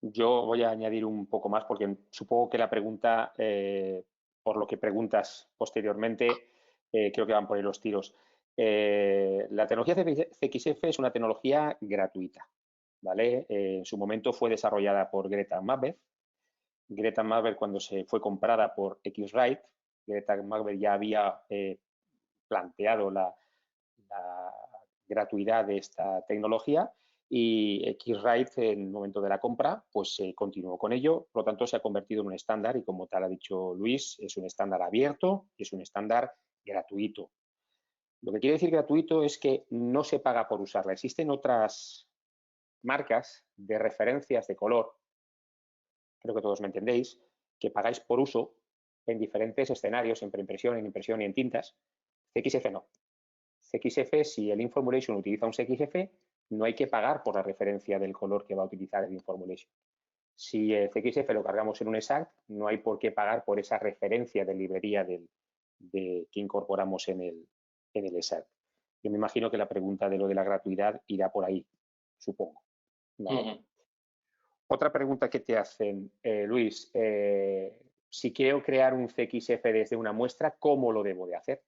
Yo voy a añadir un poco más porque supongo que la pregunta, por lo que preguntas posteriormente, creo que van por ahí los tiros. La tecnología CXF es una tecnología gratuita, ¿vale? En su momento fue desarrollada por Greta Thunberg. Greta Thunberg, cuando se fue comprada por X-Rite, Greta Thunberg ya había planteado la gratuidad de esta tecnología y X-Rite en el momento de la compra pues continuó con ello, por lo tanto se ha convertido en un estándar y como tal ha dicho Luis, es un estándar abierto y es un estándar gratuito. Lo que quiere decir gratuito es que no se paga por usarla. Existen otras marcas de referencias de color, creo que todos me entendéis, que pagáis por uso en diferentes escenarios, en preimpresión, en impresión y en tintas. CXF no. CXF, si el Informulation utiliza un CXF, no hay que pagar por la referencia del color que va a utilizar el Informulation. Si el CXF lo cargamos en un ESAC, no hay por qué pagar por esa referencia de librería que incorporamos en el ESAC. Yo me imagino que la pregunta de lo de la gratuidad irá por ahí, supongo. ¿Vale? Otra pregunta que te hacen, Luis, si quiero crear un CXF desde una muestra, ¿cómo lo debo de hacer?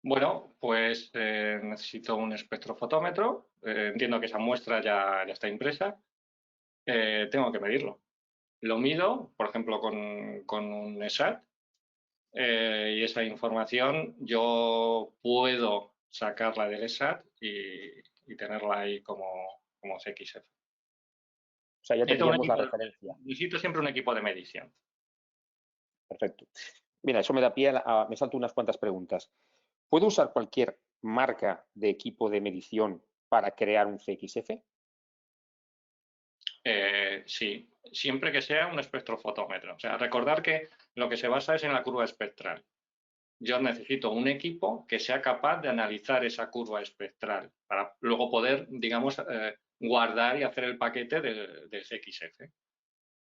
Bueno, pues necesito un espectrofotómetro. Entiendo que esa muestra ya está impresa. Tengo que medirlo. Lo mido, por ejemplo, con un ESAT. Y esa información yo puedo sacarla del ESAT y tenerla ahí como CXF. O sea, ya tendríamos la referencia. Necesito siempre un equipo de medición. Perfecto. Mira, eso me da pie me salto unas cuantas preguntas. ¿Puedo usar cualquier marca de equipo de medición para crear un CXF? Sí, siempre que sea un espectrofotómetro. O sea, recordar que lo que se basa es en la curva espectral. Yo necesito un equipo que sea capaz de analizar esa curva espectral para luego poder, digamos, guardar y hacer el paquete del CXF.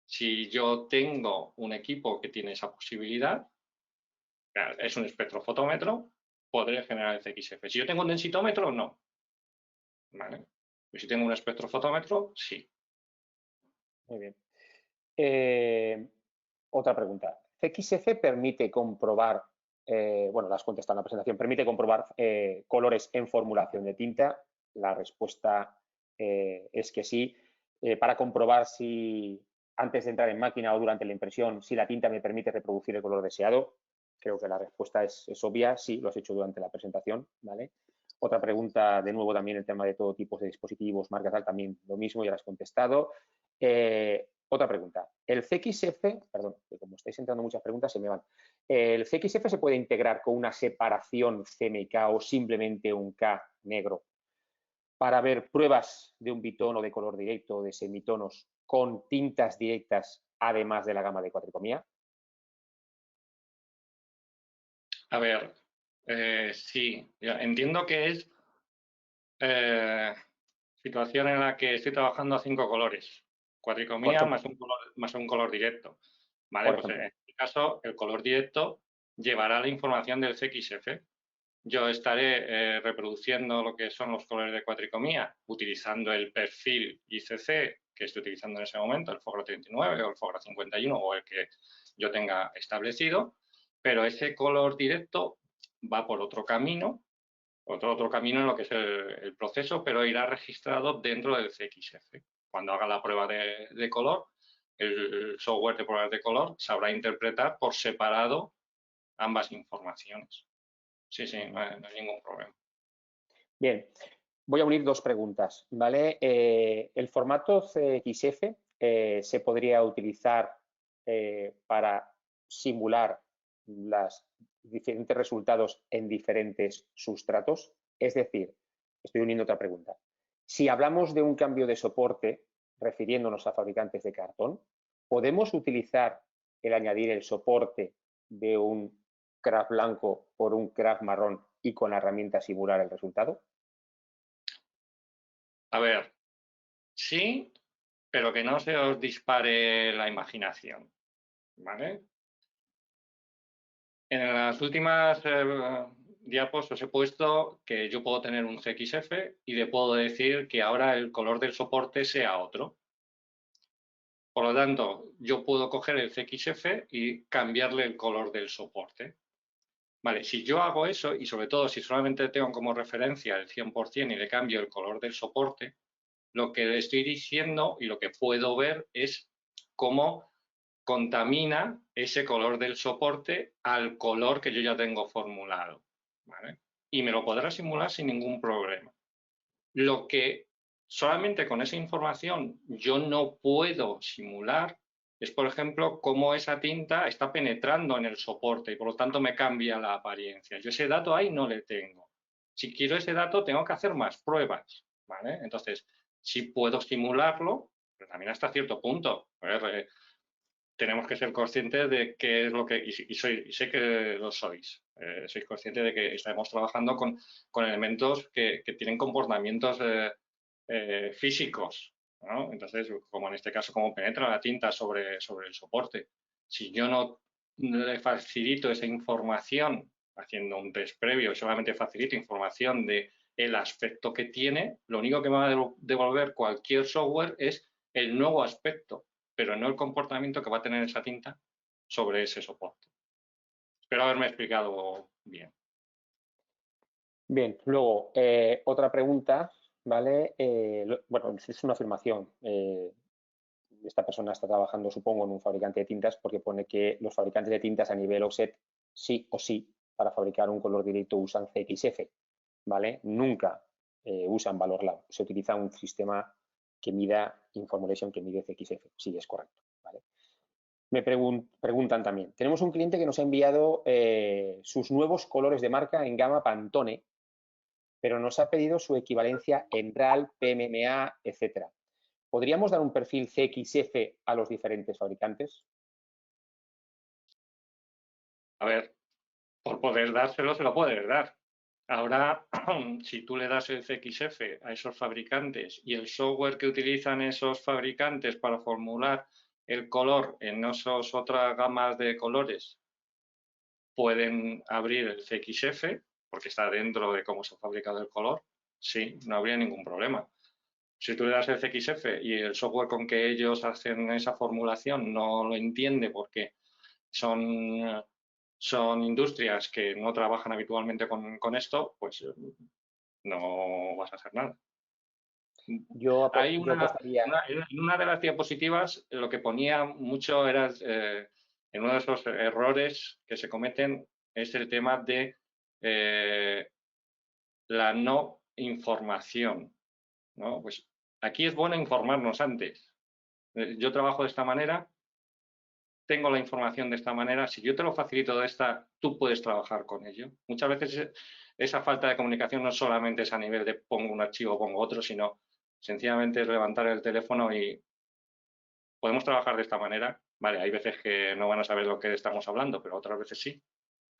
Si yo tengo un equipo que tiene esa posibilidad, es un espectrofotómetro, podré generar el CXF. Si yo tengo un densitómetro, no. ¿Vale? Pues si tengo un espectrofotómetro, sí. Muy bien. Otra pregunta. ¿CXF permite comprobar, bueno, las contestado en la presentación, permite comprobar colores en formulación de tinta? La respuesta es que sí. Para comprobar si antes de entrar en máquina o durante la impresión, si la tinta me permite reproducir el color deseado, creo que la respuesta es obvia, sí, lo has hecho durante la presentación, ¿vale? Otra pregunta, de nuevo, también el tema de todo tipo de dispositivos, marcas tal, también lo mismo, ya lo has contestado. Otra pregunta. El CXF, perdón, que como estáis entrando muchas preguntas se me van. ¿El CXF se puede integrar con una separación CMYK o simplemente un K negro para ver pruebas de un bitono de color directo o de semitonos con tintas directas además de la gama de cuatricomía? A ver, sí, entiendo que es situación en la que estoy trabajando a 5 colores. Cuatricomía más un color directo. ¿Vale? Por Pues ejemplo. caso, el color directo llevará la información del CXF. Yo estaré reproduciendo lo que son los colores de cuatricomía utilizando el perfil ICC que esté utilizando en ese momento, el FOGRA 39 o el FOGRA 51 o el que yo tenga establecido, pero ese color directo va por otro camino en lo que es el proceso, pero irá registrado dentro del CXF. Cuando haga la prueba de color, el software de pruebas de color sabrá interpretar por separado ambas informaciones. Sí, no hay ningún problema. Bien, voy a unir dos preguntas, ¿vale? El formato CXF se podría utilizar para simular los diferentes resultados en diferentes sustratos. Es decir, estoy uniendo otra pregunta. Si hablamos de un cambio de soporte, refiriéndonos a fabricantes de cartón, ¿podemos utilizar el añadir el soporte de un craft blanco por un craft marrón y con la herramienta simular el resultado? A ver, sí, pero que no se os dispare la imaginación, ¿vale? En las últimas diapos os he puesto que yo puedo tener un CXF y le puedo decir que ahora el color del soporte sea otro. Por lo tanto, yo puedo coger el CXF y cambiarle el color del soporte. Vale, si yo hago eso, y sobre todo si solamente tengo como referencia el 100% y le cambio el color del soporte, lo que le estoy diciendo y lo que puedo ver es cómo contamina ese color del soporte al color que yo ya tengo formulado, ¿vale? Y me lo podrá simular sin ningún problema. Lo que solamente con esa información yo no puedo simular es, por ejemplo, cómo esa tinta está penetrando en el soporte y por lo tanto me cambia la apariencia. Yo ese dato ahí no le tengo. Si quiero ese dato tengo que hacer más pruebas, ¿vale? Entonces, sí puedo simularlo, pero también hasta cierto punto. A ver, tenemos que ser conscientes de qué es lo que, y sé que lo sois, sois conscientes de que estamos trabajando con elementos que tienen comportamientos físicos, ¿no? Entonces, como en este caso, como penetra la tinta sobre el soporte. Si yo no le facilito esa información haciendo un test previo, solamente facilito información de el aspecto que tiene, lo único que me va a devolver cualquier software es el nuevo aspecto, pero no el comportamiento que va a tener esa tinta sobre ese soporte. Espero haberme explicado bien. Bien, luego, otra pregunta, ¿vale? Bueno, es una afirmación. Esta persona está trabajando, supongo, en un fabricante de tintas porque pone que los fabricantes de tintas a nivel offset, sí o sí, para fabricar un color directo usan CXF, ¿vale? Nunca usan valor lab. Se utiliza un sistema que mida Informulation, que mide CXF. Sí, es correcto, ¿vale? Me preguntan también. Tenemos un cliente que nos ha enviado sus nuevos colores de marca en gama Pantone, pero nos ha pedido su equivalencia en RAL, PMMA, etcétera. ¿Podríamos dar un perfil CXF a los diferentes fabricantes? A ver, por poder dárselo, se lo puedes dar. Ahora, si tú le das el CXF a esos fabricantes y el software que utilizan esos fabricantes para formular el color en esas otras gamas de colores pueden abrir el CXF, porque está dentro de cómo se ha fabricado el color, sí, no habría ningún problema. Si tú le das el CXF y el software con que ellos hacen esa formulación no lo entiende porque son industrias que no trabajan habitualmente con esto, pues no vas a hacer nada. Hay en una de las diapositivas lo que ponía mucho era, en uno de esos errores que se cometen, es el tema de la no información, ¿no? Pues aquí es bueno informarnos antes. Yo trabajo de esta manera, tengo la información de esta manera, si yo te lo facilito de esta, tú puedes trabajar con ello. Muchas veces esa falta de comunicación no solamente es a nivel de pongo un archivo, pongo otro, sino sencillamente es levantar el teléfono y podemos trabajar de esta manera. Vale, hay veces que no van a saber lo que estamos hablando, pero otras veces sí.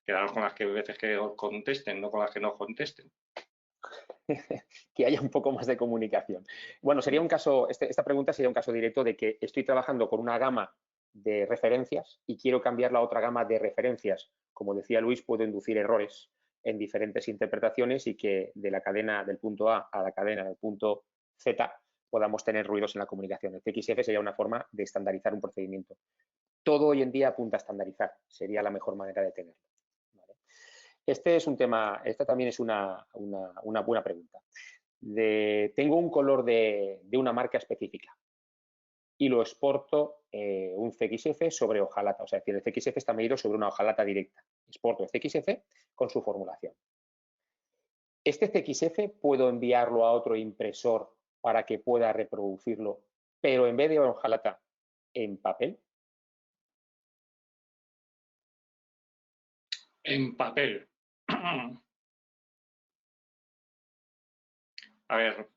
Quedaros con las veces que os contesten, no con las que no contesten. Que haya un poco más de comunicación. Bueno, sería un caso, esta pregunta sería un caso directo de que estoy trabajando con una gama de referencias y quiero cambiarla a otra gama de referencias, como decía Luis, puedo inducir errores en diferentes interpretaciones y que de la cadena del punto A a la cadena del punto Z podamos tener ruidos en la comunicación. El CXF sería una forma de estandarizar un procedimiento. Todo hoy en día apunta a estandarizar, sería la mejor manera de tenerlo. ¿Vale? Este es un tema, esta también es una buena pregunta. Tengo un color de una marca específica y lo exporto un CXF sobre hojalata, o sea, es decir, el CXF está medido sobre una hojalata directa. Exporto el CXF con su formulación. Este CXF puedo enviarlo a otro impresor para que pueda reproducirlo, pero en vez de hojalata, en papel. En papel. A ver,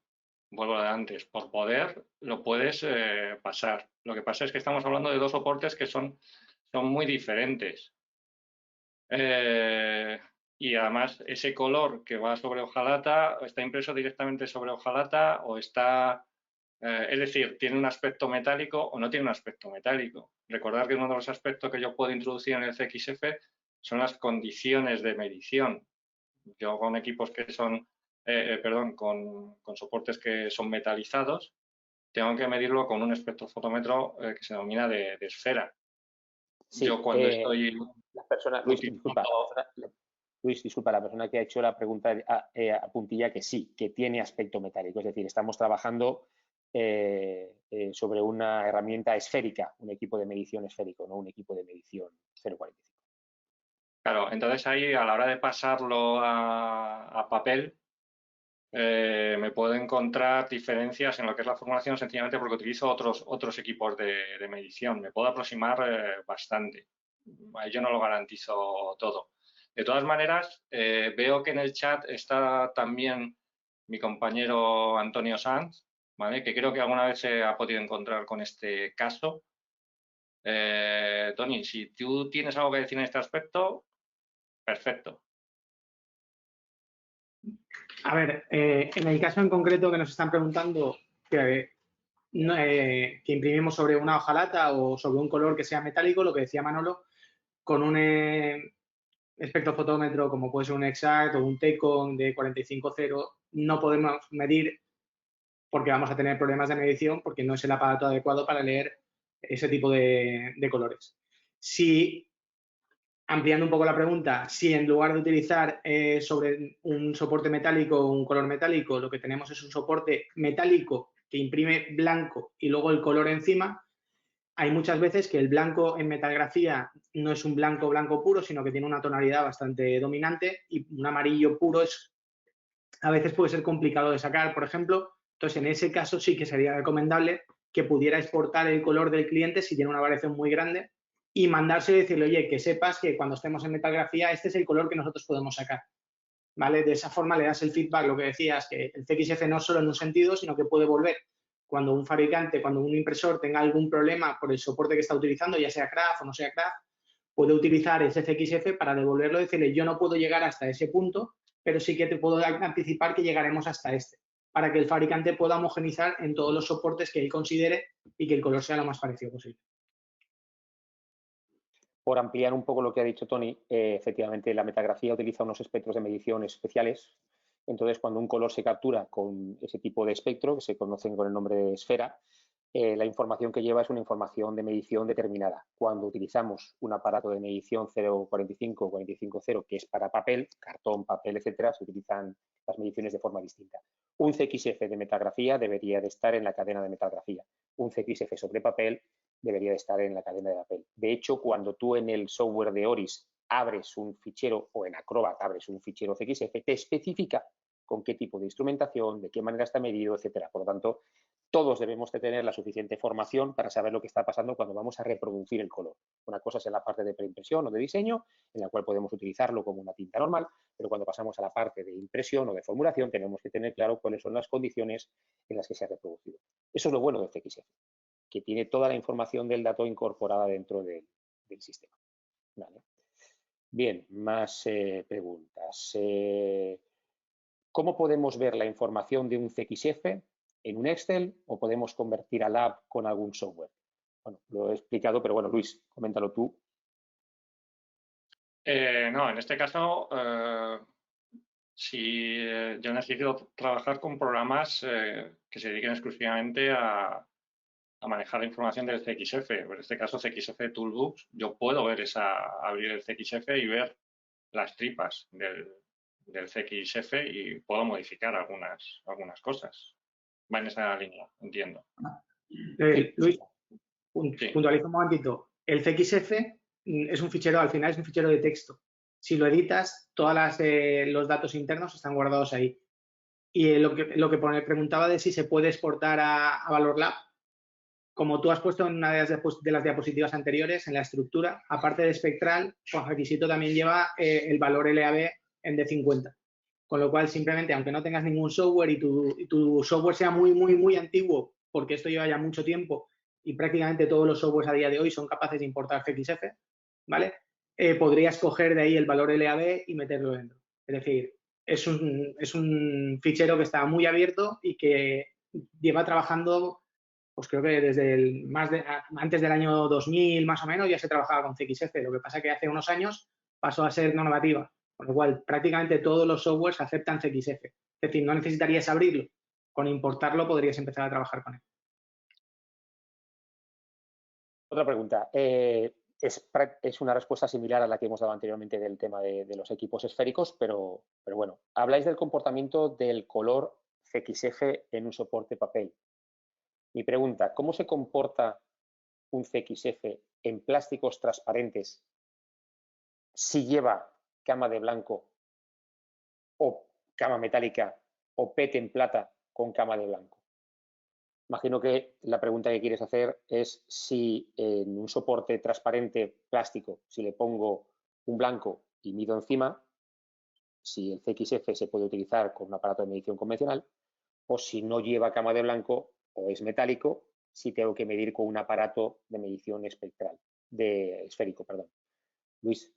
vuelvo a antes, por poder lo puedes pasar. Lo que pasa es que estamos hablando de dos soportes que son muy diferentes. Y además ese color que va sobre hojalata está impreso directamente sobre hojalata o está, es decir, tiene un aspecto metálico o no tiene un aspecto metálico. Recordar que uno de los aspectos que yo puedo introducir en el CXF son las condiciones de medición. Yo con equipos que son, con soportes que son metalizados, tengo que medirlo con un espectrofotómetro que se denomina de esfera. Sí, yo cuando estoy la persona, Luis, disculpa, la persona que ha hecho la pregunta apuntilla que sí, que tiene aspecto metálico, es decir, estamos trabajando sobre una herramienta esférica, un equipo de medición esférico, no un equipo de medición 0.45. Claro, entonces ahí a la hora de pasarlo a papel, me puedo encontrar diferencias en lo que es la formulación sencillamente porque utilizo otros equipos de medición. Me puedo aproximar bastante. Ahí yo no lo garantizo todo. De todas maneras, veo que en el chat está también mi compañero Antonio Sanz, ¿vale? Que creo que alguna vez se ha podido encontrar con este caso. Tony, si tú tienes algo que decir en este aspecto, perfecto. A ver, en el caso en concreto que nos están preguntando, que imprimimos sobre una hojalata o sobre un color que sea metálico, lo que decía Manolo, con un espectrofotómetro como puede ser un Exact o un Tecon de 45.0, no podemos medir porque vamos a tener problemas de medición porque no es el aparato adecuado para leer ese tipo de colores. Si ampliando un poco la pregunta, si en lugar de utilizar sobre un soporte metálico o un color metálico, lo que tenemos es un soporte metálico que imprime blanco y luego el color encima, hay muchas veces que el blanco en metalgrafía no es un blanco blanco puro, sino que tiene una tonalidad bastante dominante y un amarillo puro a veces puede ser complicado de sacar, por ejemplo. Entonces, en ese caso sí que sería recomendable que pudiera exportar el color del cliente si tiene una variación muy grande y mandarse y decirle, oye, que sepas que cuando estemos en metalgrafía este es el color que nosotros podemos sacar, ¿vale? De esa forma le das el feedback, lo que decías, que el CXF no solo en un sentido, sino que puede volver cuando un fabricante, cuando un impresor tenga algún problema por el soporte que está utilizando, ya sea Craft o no sea Craft, puede utilizar ese CXF para devolverlo y decirle, yo no puedo llegar hasta ese punto, pero sí que te puedo anticipar que llegaremos hasta este, para que el fabricante pueda homogenizar en todos los soportes que él considere y que el color sea lo más parecido posible. Por ampliar un poco lo que ha dicho Tony, efectivamente la metagrafía utiliza unos espectros de medición especiales. Entonces, cuando un color se captura con ese tipo de espectro, que se conocen con el nombre de esfera, la información que lleva es una información de medición determinada. Cuando utilizamos un aparato de medición 0.45 o 45.0, que es para papel, cartón, papel, etcétera, se utilizan las mediciones de forma distinta. Un CXF de metagrafía debería de estar en la cadena de metagrafía. Un CXF sobre papel debería de estar en la cadena de papel. De hecho, cuando tú en el software de Oris abres un fichero o en Acrobat abres un fichero CXF, te especifica con qué tipo de instrumentación, de qué manera está medido, etcétera. Por lo tanto, todos debemos de tener la suficiente formación para saber lo que está pasando cuando vamos a reproducir el color. Una cosa es en la parte de preimpresión o de diseño, en la cual podemos utilizarlo como una tinta normal, pero cuando pasamos a la parte de impresión o de formulación tenemos que tener claro cuáles son las condiciones en las que se ha reproducido. Eso es lo bueno del CXF, que tiene toda la información del dato incorporada dentro del sistema. ¿Vale? Bien, más preguntas. ¿Cómo podemos ver la información de un CXF en un Excel o podemos convertir a LAB con algún software? Bueno, lo he explicado, pero bueno, Luis, coméntalo tú. No, en este caso, si yo necesito trabajar con programas que se dediquen exclusivamente a manejar la información del CXF. En este caso, CXF Toolbox, yo puedo ver abrir el CXF y ver las tripas del CXF y puedo modificar algunas cosas. Va en esa línea, entiendo. Luis, Sí. puntualizo un momentito. El CXF es un fichero, al final es un fichero de texto. Si lo editas, todos los datos internos están guardados ahí. Y lo que preguntaba de si se puede exportar a Valor Lab, como tú has puesto en una de las diapositivas anteriores, en la estructura, aparte de espectral, pues requisito también lleva el valor LAB en D50. Con lo cual, simplemente, aunque no tengas ningún software y tu software sea muy, muy, muy antiguo, porque esto lleva ya mucho tiempo y prácticamente todos los softwares a día de hoy son capaces de importar CXF, ¿vale? Podrías coger de ahí el valor LAB y meterlo dentro. Es decir, es un fichero que está muy abierto y que lleva trabajando, pues creo que desde antes del año 2000 más o menos ya se trabajaba con CXF. Lo que pasa es que hace unos años pasó a ser normativa, con lo cual prácticamente todos los softwares aceptan CXF. Es decir, no necesitarías abrirlo, con importarlo podrías empezar a trabajar con él. Otra pregunta. Es una respuesta similar a la que hemos dado anteriormente del tema de los equipos esféricos, pero bueno, habláis del comportamiento del color CXF en un soporte papel. Mi pregunta, ¿cómo se comporta un CXF en plásticos transparentes si lleva cama de blanco o cama metálica o PET en plata con cama de blanco? Imagino que la pregunta que quieres hacer es si en un soporte transparente plástico, si le pongo un blanco y mido encima, si el CXF se puede utilizar con un aparato de medición convencional, o si no lleva cama de blanco o es metálico, si tengo que medir con un aparato de medición espectral, de esférico, perdón. Luis.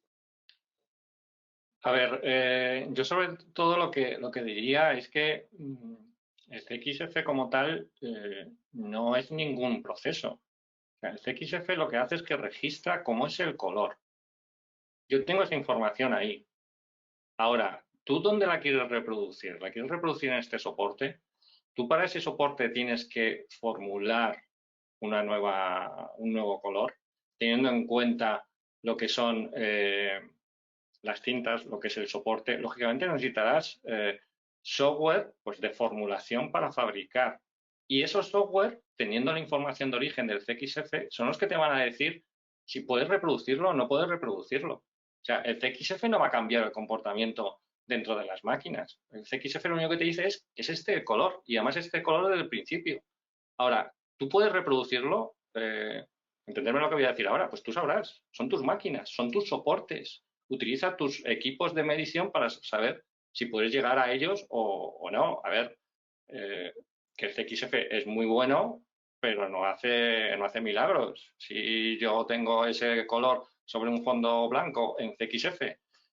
A ver, yo sobre todo lo que diría es que el CXF como tal no es ningún proceso. O sea, el CXF lo que hace es que registra cómo es el color. Yo tengo esa información ahí. Ahora, ¿tú dónde la quieres reproducir? ¿La quieres reproducir en este soporte? Tú para ese soporte tienes que formular un nuevo color, teniendo en cuenta lo que son las cintas, lo que es el soporte. Lógicamente necesitarás software pues, de formulación para fabricar. Y esos software, teniendo la información de origen del CXF, son los que te van a decir si puedes reproducirlo o no puedes reproducirlo. O sea, el CXF no va a cambiar el comportamiento dentro de las máquinas. El CXF lo único que te dice es este color, y además este color desde el principio. Ahora, tú puedes reproducirlo, entenderme lo que voy a decir ahora, pues tú sabrás, son tus máquinas, son tus soportes. Utiliza tus equipos de medición para saber si puedes llegar a ellos o no. A ver, que el CXF es muy bueno, pero no hace milagros. Si yo tengo ese color sobre un fondo blanco en CXF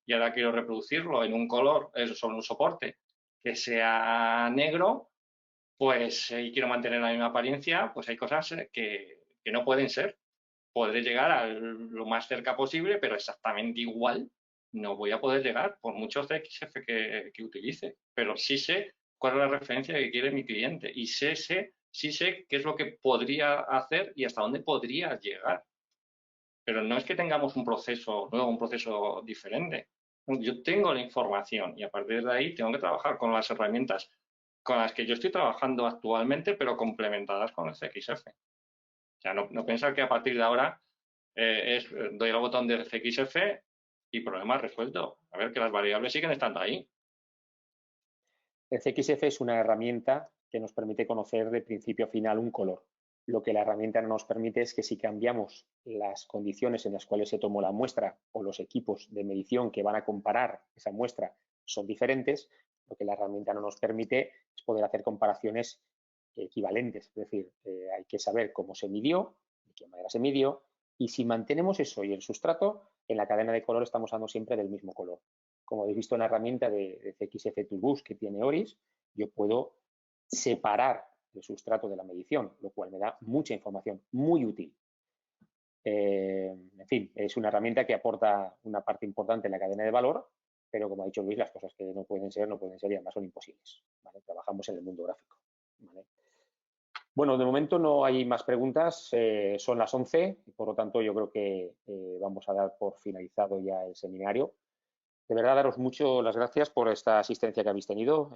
y ahora quiero reproducirlo en un color, sobre un soporte que sea negro, pues y quiero mantener la misma apariencia, pues hay cosas que no pueden ser. Podré llegar a lo más cerca posible, pero exactamente igual no voy a poder llegar por mucho CXF que utilice. Pero sí sé cuál es la referencia que quiere mi cliente y sí sé qué es lo que podría hacer y hasta dónde podría llegar. Pero no es que tengamos un proceso nuevo, un proceso diferente. Yo tengo la información y a partir de ahí tengo que trabajar con las herramientas con las que yo estoy trabajando actualmente, pero complementadas con el CXF. O sea, no pensar que a partir de ahora doy al botón del CXF y problema resuelto. A ver, que las variables siguen estando ahí. El CXF es una herramienta que nos permite conocer de principio a final un color. Lo que la herramienta no nos permite es que si cambiamos las condiciones en las cuales se tomó la muestra o los equipos de medición que van a comparar esa muestra son diferentes, lo que la herramienta no nos permite es poder hacer comparaciones equivalentes. Es decir, hay que saber cómo se midió, de qué manera se midió, y si mantenemos eso y el sustrato, en la cadena de color estamos dando siempre del mismo color. Como habéis visto en la herramienta de CXF Toolbox que tiene Oris, yo puedo separar el sustrato de la medición, lo cual me da mucha información, muy útil. En fin, es una herramienta que aporta una parte importante en la cadena de valor, pero como ha dicho Luis, las cosas que no pueden ser y además son imposibles, ¿vale? Trabajamos en el mundo gráfico, ¿vale? Bueno, de momento no hay más preguntas, son las 11 y por lo tanto yo creo que vamos a dar por finalizado ya el seminario. De verdad, daros mucho las gracias por esta asistencia que habéis tenido.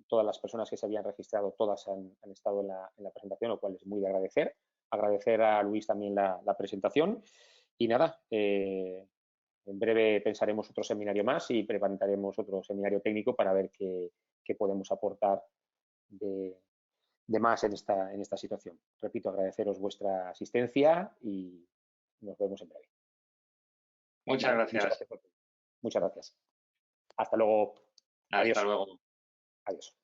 Todas las personas que se habían registrado, todas han estado en la presentación, lo cual es muy de agradecer. Agradecer a Luis también la presentación. Y nada, en breve pensaremos otro seminario más y prepararemos otro seminario técnico para ver qué podemos aportar de más en esta situación. Repito, agradeceros vuestra asistencia y nos vemos en breve. Muchas gracias. Muchas gracias. Hasta luego. Hasta luego. Adiós.